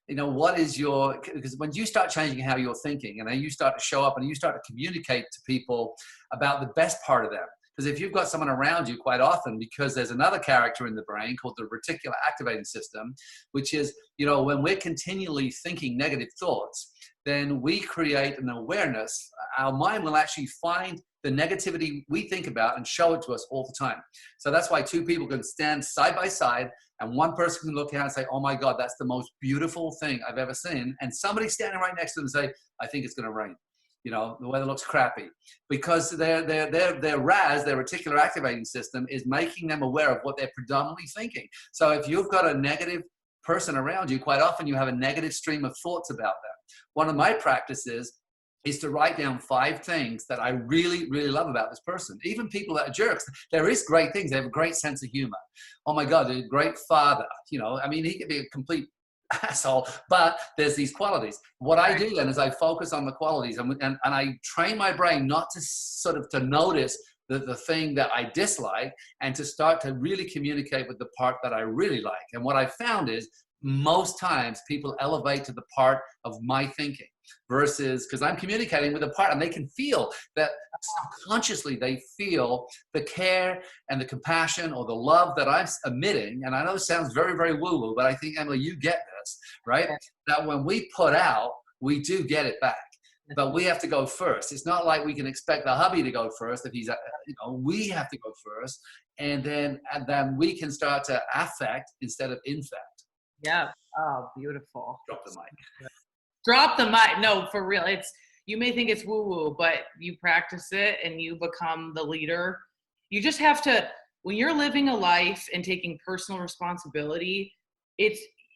What is because when you start changing how you're thinking and how you start to show up and you start to communicate to people about the best part of them. Because if you've got someone around you, quite often, because there's another character in the brain called the reticular activating system, which is, when we're continually thinking negative thoughts, then we create an awareness. Our mind will actually find the negativity we think about and show it to us all the time. So that's why two people can stand side by side and one person can look out and say, oh my God, that's the most beautiful thing I've ever seen. And somebody standing right next to them say, I think it's going to rain. The weather looks crappy, because their RAS, their reticular activating system, is making them aware of what they're predominantly thinking. So if you've got a negative person around you, quite often you have a negative stream of thoughts about them. One of my practices is to write down 5 things that I really, really love about this person. Even people that are jerks, there is great things. They have a great sense of humor. Oh my God, they're a great father. He could be a complete asshole, but there's these qualities. What I do then is I focus on the qualities, and I train my brain not to to notice the thing that I dislike, and to start to really communicate with the part that I really like. And what I found is most times people elevate to the part of my thinking, versus, because I'm communicating with a part, and they can feel that subconsciously, they feel the care and the compassion or the love that I'm emitting. And I know it sounds very, very woo-woo, but I think, Emily, you get this, right? That when we put out, we do get it back. But we have to go first. It's not like we can expect the hubby to go first. If he's, we have to go first, and then we can start to affect instead of infect. Yeah. Oh, beautiful. Drop the mic. Drop the mic. No, for real. You may think it's woo-woo, but you practice it and you become the leader. You just have to, when you're living a life and taking personal responsibility,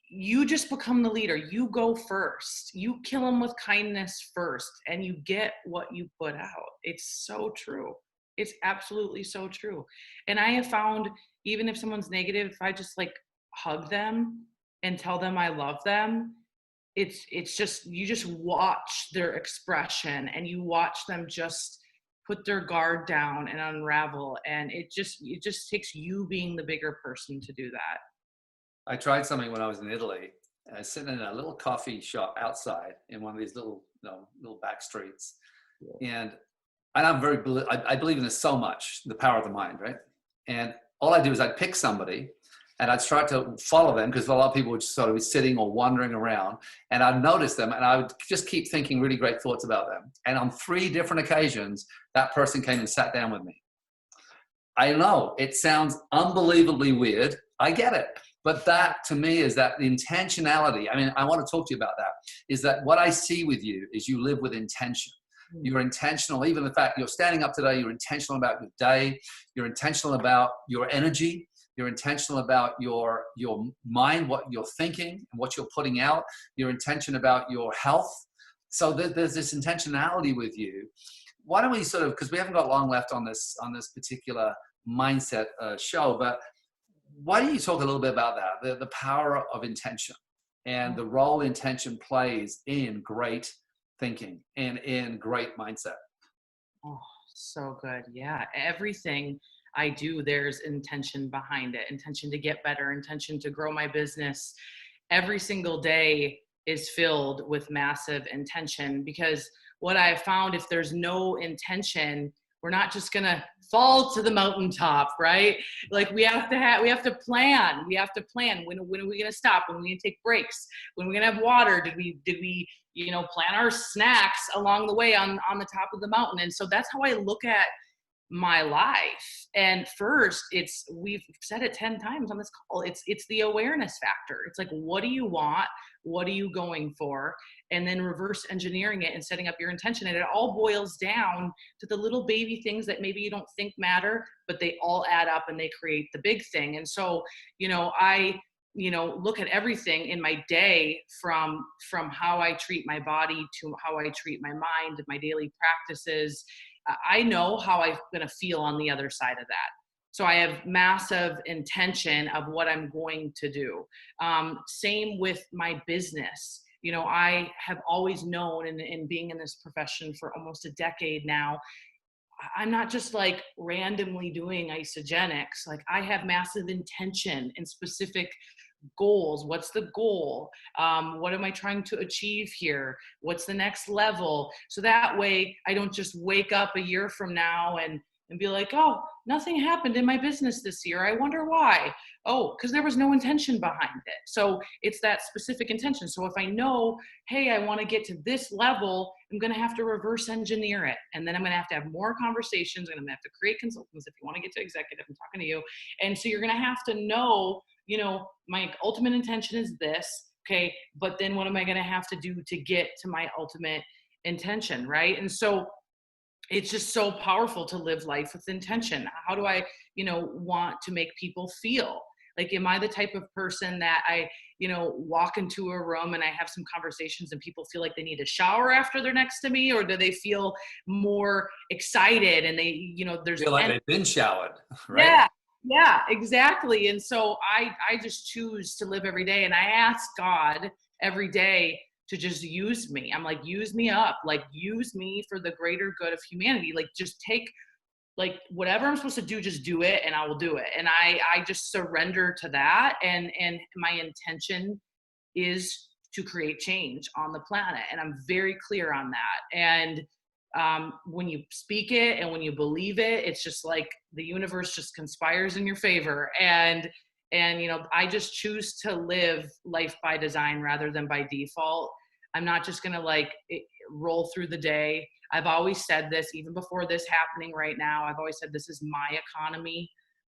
you just become the leader. You go first. You kill them with kindness first, and you get what you put out. It's so true. It's absolutely so true. And I have found, even if someone's negative, if I just hug them and tell them I love them, it's just, you just watch their expression, and you watch them just put their guard down and unravel. And it just takes you being the bigger person to do that. I tried something when I was in Italy. I was sitting in a little coffee shop outside in one of these little back streets. And I'm I believe in this so much, the power of the mind, right? And all I do is I'd pick somebody and I'd start to follow them, because a lot of people would just sort of be sitting or wandering around, and I'd notice them and I would just keep thinking really great thoughts about them. And on 3 different occasions, that person came and sat down with me. I know it sounds unbelievably weird. I get it. But that, to me, is that the intentionality. I mean, I want to talk to you about that. Is that what I see with you is you live with intention. You're intentional. Even the fact you're standing up today, you're intentional about your day. You're intentional about your energy. You're intentional about your mind, what you're thinking and what you're putting out. Your intention about your health. So there's this intentionality with you. Why don't we because we haven't got long left on this particular mindset show, but why don't you talk a little bit about that, the power of intention and the role intention plays in great thinking and in great mindset? Oh, so good. Yeah. Everything I do, there's intention behind it. Intention to get better, intention to grow my business. Every single day is filled with massive intention, because what I have found, if there's no intention, we're not just going to fall to the mountaintop, right? We have to plan. We have to plan. When are we going to stop? When are we going to take breaks? When are we going to have water? Did we plan our snacks along the way on the top of the mountain? And so that's how I look at my life. And first, we've said it 10 times on this call, it's the awareness factor. It's what do you want? What are you going for? And then reverse engineering it and setting up your intention. And it all boils down to the little baby things that maybe you don't think matter, but they all add up and they create the big thing. And so, look at everything in my day from how I treat my body to how I treat my mind, my daily practices. I know how I'm going to feel on the other side of that. So I have massive intention of what I'm going to do. Same with my business. I have always known, in being in this profession for almost a decade now, I'm not just like randomly doing Isagenix. Like, I have massive intention and specific goals. What's the goal? What am I trying to achieve here? What's the next level? So that way I don't just wake up a year from now and be like, oh, nothing happened in my business this year. I wonder why. Oh, because there was no intention behind it. So it's that specific intention. So if I know, hey, I want to get to this level, I'm going to have to reverse engineer it. And then I'm going to have more conversations, and I'm going to have to create consultants. If you want to get to executive, I'm talking to you. And so you're going to have to know, my ultimate intention is this. Okay. But then what am I going to have to do to get to my ultimate intention? Right. And so it's just so powerful to live life with intention. How do I, want to make people feel? Like, am I the type of person that I, walk into a room and I have some conversations and people feel like they need a shower after they're next to me? Or do they feel more excited and they, there's feel like they've been showered, right? Yeah, exactly. And so I just choose to live every day, and I ask God every day to just use me. I'm like, use me up, like use me for the greater good of humanity. Like, just take, like, whatever I'm supposed to do, just do it, and I will do it. And I just surrender to that. And my intention is to create change on the planet. And I'm very clear on that. And when you speak it and when you believe it, it's just like the universe just conspires in your favor. And I just choose to live life by design rather than by default. I'm not just going to roll through the day. I've always said this, even before this happening right now, I've always said, this is my economy.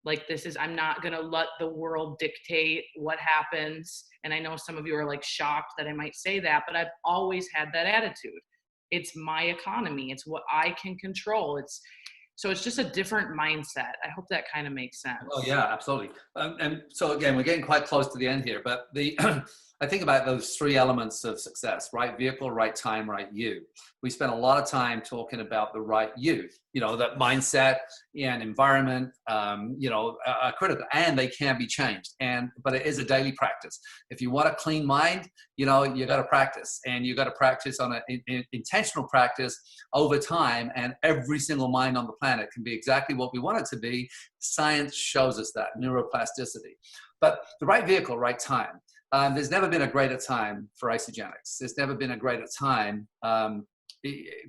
Like, I'm not going to let the world dictate what happens. And I know some of you are shocked that I might say that, but I've always had that attitude. It's my economy. It's what I can control. So it's just a different mindset. I hope that kind of makes sense. Oh yeah, absolutely. And so again, we're getting quite close to the end here, but I think about those three elements of success: right vehicle, right time, right you. We spent a lot of time talking about the right you, that mindset and environment, are critical, and they can be changed. But it is a daily practice. If you want a clean mind, you got to practice, and you got to practice on an intentional practice over time. And every single mind on the planet can be exactly what we want it to be. Science shows us that, neuroplasticity. But the right vehicle, right time. There's never been a greater time for Isagenix. There's never been a greater time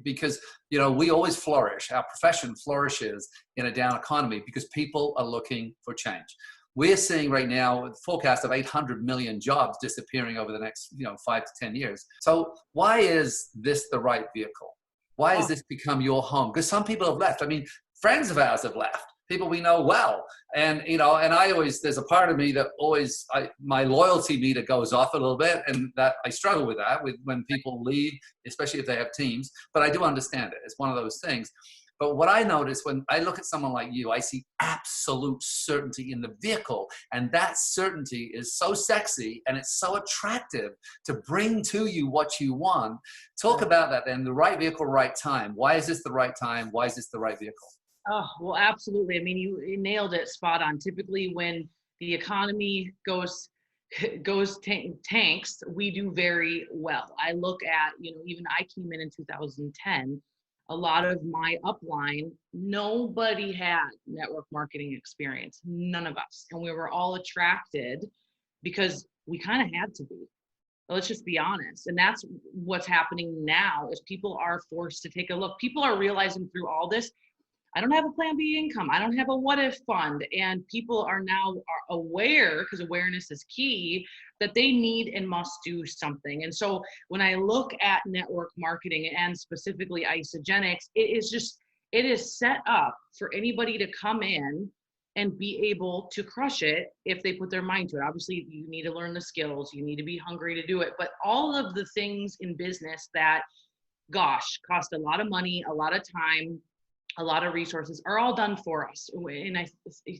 because, we always flourish. Our profession flourishes in a down economy because people are looking for change. We're seeing right now a forecast of 800 million jobs disappearing over the next, 5 to 10 years. So why is this the right vehicle? Why has this become your home? Because some people have left. I mean, friends of ours have left. People we know well. And, and there's a part of me that always, my loyalty meter goes off a little bit, and that I struggle with that when people leave, especially if they have teams, but I do understand it. It's one of those things. But what I notice when I look at someone like you, I see absolute certainty in the vehicle. And that certainty is so sexy, and it's so attractive to bring to you what you want. Talk about that then, the right vehicle, right time. Why is this the right time? Why is this the right vehicle? Oh, well, absolutely. I mean, you nailed it spot on. Typically when the economy goes tanks, we do very well. I look at, even I came in 2010, a lot of my upline, nobody had network marketing experience, none of us. And we were all attracted because we kind of had to be. Let's just be honest. And that's what's happening now, is people are forced to take a look. People are realizing through all this, I don't have a plan B income. I don't have a what if fund. And people are now aware, because awareness is key, that they need and must do something. And so when I look at network marketing, and specifically Isagenix, it is set up for anybody to come in and be able to crush it if they put their mind to it. Obviously, you need to learn the skills. You need to be hungry to do it. But all of the things in business that, cost a lot of money, a lot of time, a lot of resources are all done for us. And I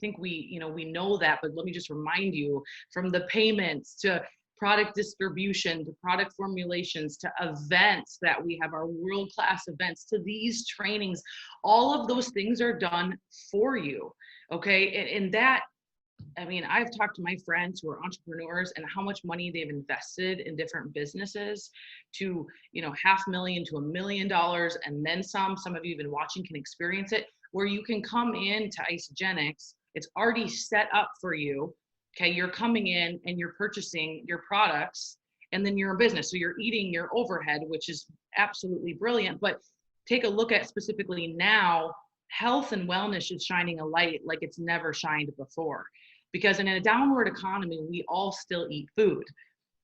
think we know that, but let me just remind you, from the payments to product distribution, to product formulations, to events that we have, our world-class events, to these trainings, all of those things are done for you. Okay. And that, I mean, I've talked to my friends who are entrepreneurs and how much money they've invested in different businesses to, $500,000 to $1 million and then some. Some of you have been watching can experience it, where you can come in to Isagenix. It's already set up for you. Okay. You're coming in and you're purchasing your products, and then you're a business. So you're eating your overhead, which is absolutely brilliant. But take a look at specifically now, health and wellness is shining a light like it's never shined before. Because in a downward economy, we all still eat food,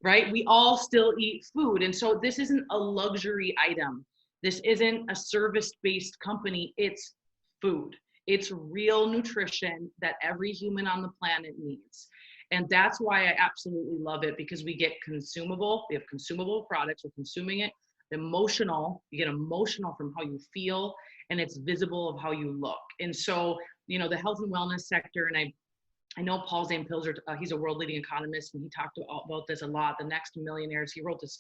right? We all still eat food. And so this isn't a luxury item. This isn't a service-based company. It's food. It's real nutrition that every human on the planet needs. And that's why I absolutely love it, because we get consumable. We have consumable products. We're consuming it. Emotional. You get emotional from how you feel, and it's visible of how you look. And so, the health and wellness sector, and I know Paul Zane Pilzer, he's a world-leading economist, and he talked about this a lot, the next millionaires. He wrote this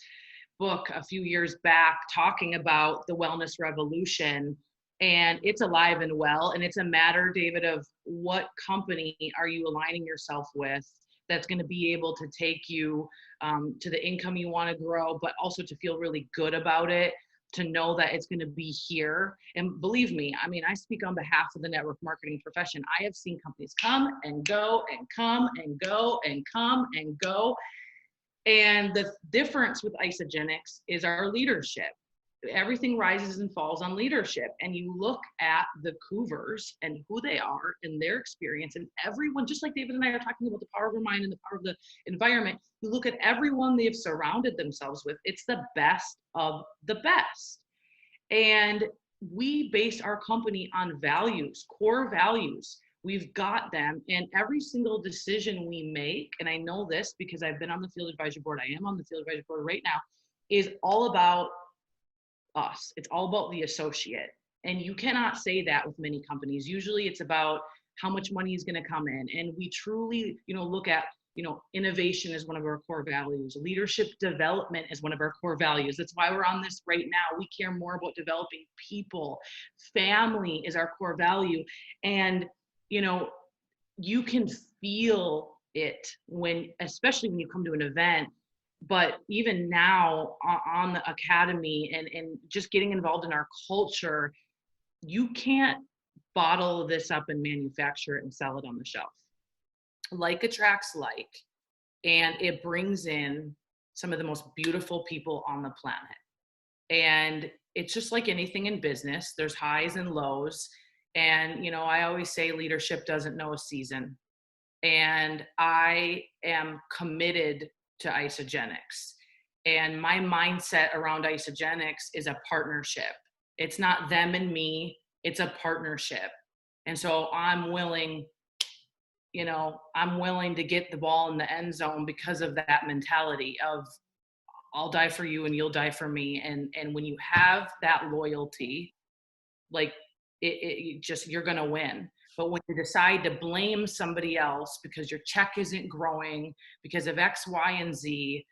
book a few years back talking about the wellness revolution, and it's alive and well. And it's a matter, David, of what company are you aligning yourself with that's going to be able to take you to the income you want to grow, but also to feel really good about it, to know that it's going to be here. And believe me, I mean, I speak on behalf of the network marketing profession. I have seen companies come and go and come and go and come and go. And the difference with Isagenix is our leadership. Everything rises and falls on leadership. And you look at the Cougars and who they are and their experience, and everyone, just like David and I are talking about the power of our mind and the power of the environment, you look at everyone they've surrounded themselves with. It's the best of the best. And we base our company on values, core values. We've got them, and every single decision we make, and I know this because I've been on the field advisory board, I am on the field advisory board right now, is all about us. It's all about the associate. And you cannot say that with many companies. Usually it's about how much money is going to come in. And we truly, look at, innovation is one of our core values. Leadership development is one of our core values. That's why we're on this right now. We care more about developing people. Family is our core value. And, you can feel it especially when you come to an event. But even now on the academy and just getting involved in our culture, you can't bottle this up and manufacture it and sell it on the shelf. Like attracts like, and it brings in some of the most beautiful people on the planet. And it's just like anything in business, there's highs and lows. And, I always say leadership doesn't know a season. And I am committed to Isagenix. And my mindset around Isagenix is a partnership. It's not them and me, it's a partnership. And so I'm willing to get the ball in the end zone because of that mentality of I'll die for you and you'll die for me. And when you have that loyalty, like it just, you're going to win. But when you decide to blame somebody else because your check isn't growing because of X, Y, and Z,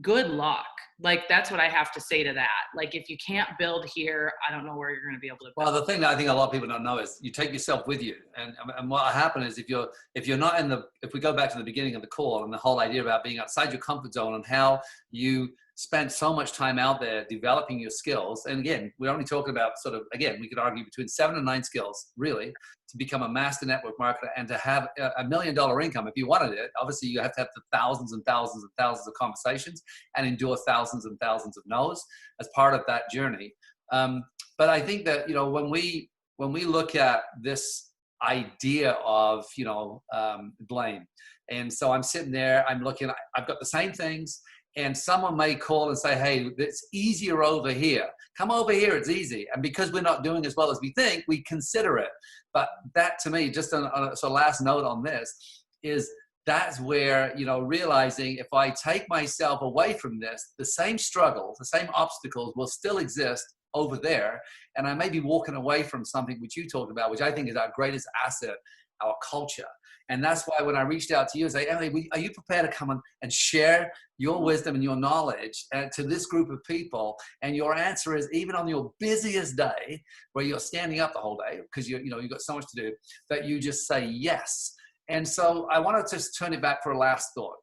good luck. Like, that's what I have to say to that. Like, if you can't build here, I don't know where you're going to be able to build. Well, the thing that I think a lot of people don't know is you take yourself with you. And what happens is if you're not if we go back to the beginning of the call and the whole idea about being outside your comfort zone and how you spent so much time out there developing your skills. And again, we're only talking about we could argue between 7 and 9 skills, really, to become a master network marketer and to have $1 million income. If you wanted it, obviously you have to have the thousands and thousands and thousands of conversations and endure thousands and thousands of no's as part of that journey. But I think that, when we look at this idea of, blame, and so I'm sitting there, I'm looking, I've got the same things, and someone may call and say, hey, it's easier over here. Come over here, it's easy. And because we're not doing as well as we think, we consider it. But that, to me, just on a last note on this, is that's where, realizing if I take myself away from this, the same struggles, the same obstacles will still exist over there, and I may be walking away from something which you talked about, which I think is our greatest asset, our culture. And that's why when I reached out to you and say, Emily, are you prepared to come and share your wisdom and your knowledge to this group of people? And your answer is, even on your busiest day, where you're standing up the whole day because you've got so much to do, that you just say yes. And so I want to just turn it back for a last thought.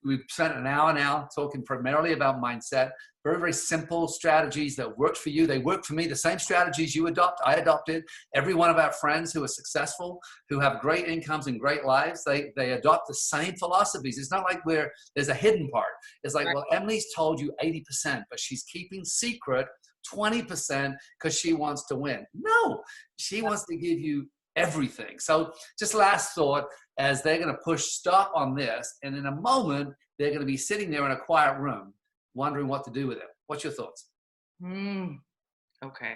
We've spent an hour now talking primarily about mindset, very, very simple strategies that worked for you. They worked for me. The same strategies you adopt, I adopted. Every one of our friends who are successful, who have great incomes and great lives, they adopt the same philosophies. It's not like there's a hidden part. It's like, well, Emily's told you 80%, but she's keeping secret 20% because she wants to win. No, she wants to give you everything. So just last thought, as they're going to push stop on this, and in a moment, they're going to be sitting there in a quiet room wondering what to do with it. What's your thoughts? Okay.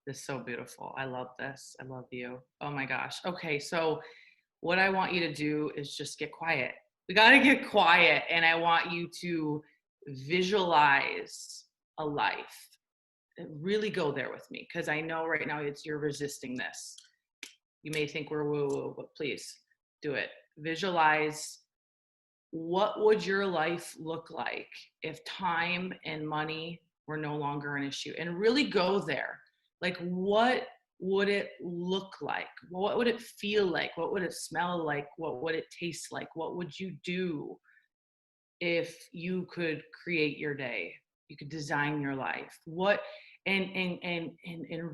This is so beautiful. I love this. I love you. Oh my gosh. Okay. So what I want you to do is just get quiet. We got to get quiet. And I want you to visualize a life. Really go there with me, because I know right now you're resisting this. You may think we're woo-woo, but please do it. Visualize, what would your life look like if time and money were no longer an issue? And really go there. Like, what would it look like? What would it feel like? What would it smell like? What would it taste like? What would you do if you could create your day? You could design your life. And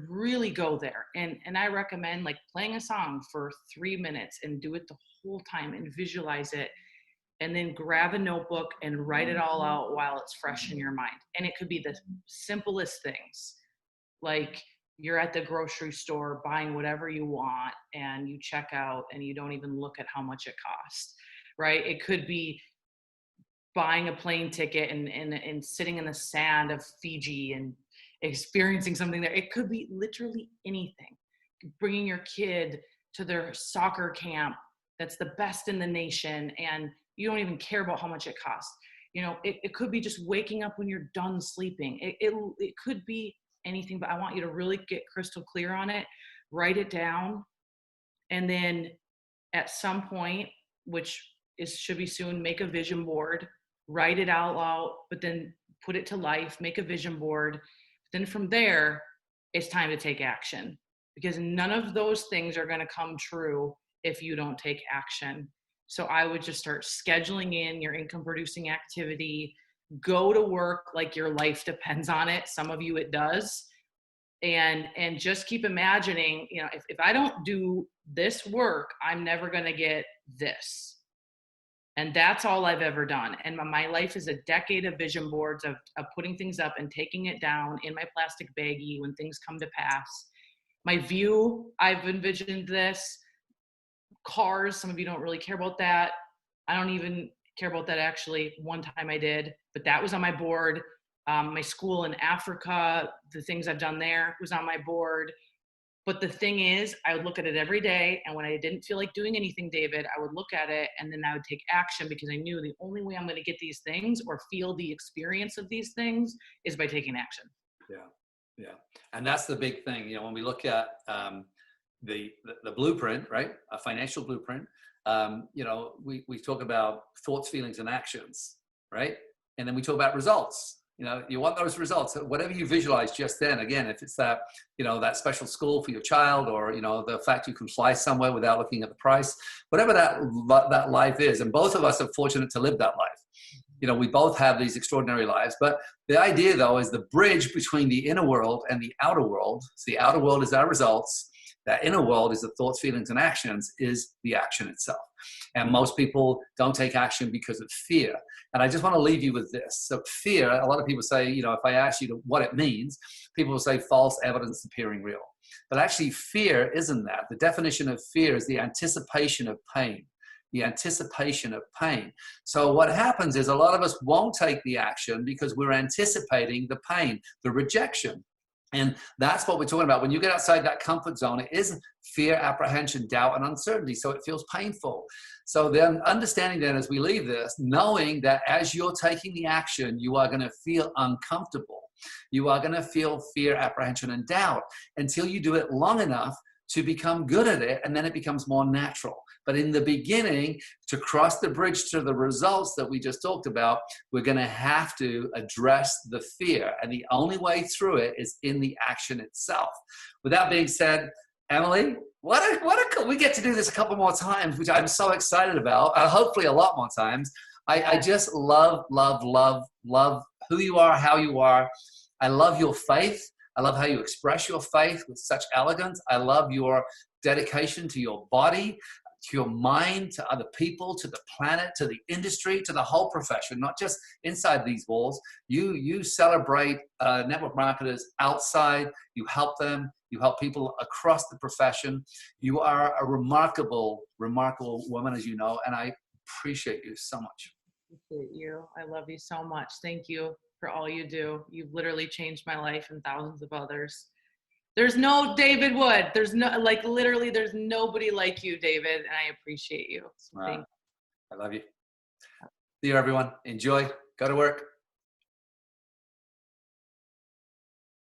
really go there. And I recommend like playing a song for 3 minutes and do it the whole time and visualize it. And then grab a notebook and write it all out while it's fresh in your mind. And it could be the simplest things. Like, you're at the grocery store buying whatever you want and you check out and you don't even look at how much it costs, right? It could be buying a plane ticket and sitting in the sand of Fiji and experiencing something there. It could be literally anything. Bringing your kid to their soccer camp that's the best in the nation and you don't even care about how much it costs. It could be just waking up when you're done sleeping. It could be anything, but I want you to really get crystal clear on it, write it down, and then at some point, which should be soon, make a vision board, write it out loud, but then put it to life, make a vision board. Then from there, it's time to take action, because none of those things are going to come true if you don't take action. So I would just start scheduling in your income producing activity, go to work like your life depends on it. Some of you it does. And just keep imagining, if I don't do this work, I'm never going to get this. And that's all I've ever done. And my life is a decade of vision boards of putting things up and taking it down in my plastic baggie when things come to pass. My view, I've envisioned this. Cars, some of you don't really care about that. I don't even care about that actually. One time I did, but that was on my board. My school in Africa, the things I've done there was on my board. But the thing is, I would look at it every day. And when I didn't feel like doing anything, David, I would look at it and then I would take action, because I knew the only way I'm going to get these things or feel the experience of these things is by taking action. Yeah. And that's the big thing. When we look at the blueprint, right? A financial blueprint. We talk about thoughts, feelings, and actions, right? And then we talk about results. You want those results. Whatever you visualize just then, again, if it's that, that special school for your child, or, the fact you can fly somewhere without looking at the price, whatever that life is. And both of us are fortunate to live that life. We both have these extraordinary lives. But the idea, though, is the bridge between the inner world and the outer world. So the outer world is our results. That inner world is the thoughts, feelings, and actions, is the action itself. And most people don't take action because of fear. And I just want to leave you with this. So fear, a lot of people say, if I ask you what it means, people will say false evidence appearing real. But actually fear isn't that. The definition of fear is the anticipation of pain. The anticipation of pain. So what happens is a lot of us won't take the action because we're anticipating the pain, the rejection. And that's what we're talking about. When you get outside that comfort zone, it is fear, apprehension, doubt, and uncertainty. So it feels painful. So then understanding then as we leave this, knowing that as you're taking the action, you are going to feel uncomfortable. You are going to feel fear, apprehension, and doubt until you do it long enough to become good at it, and then it becomes more natural. But in the beginning, to cross the bridge to the results that we just talked about, we're going to have to address the fear. And the only way through it is in the action itself. With that being said, Emily, we get to do this a couple more times, which I'm so excited about. Hopefully a lot more times. I just love who you are, how you are. I love your faith. I love how you express your faith with such elegance. I love your dedication to your body, to your mind, to other people, to the planet, to the industry, to the whole profession, not just inside these walls. You celebrate network marketers outside. You help them. You help people across the profession. You are a remarkable woman, as you know, and I appreciate you so much. Appreciate you. I love you so much. Thank you for all you do. You've literally changed my life and thousands of others. There's no David Wood. There's no, like, literally, there's nobody like you, David, and I appreciate you. So thank you. I love you. See you, everyone. Enjoy. Go to work.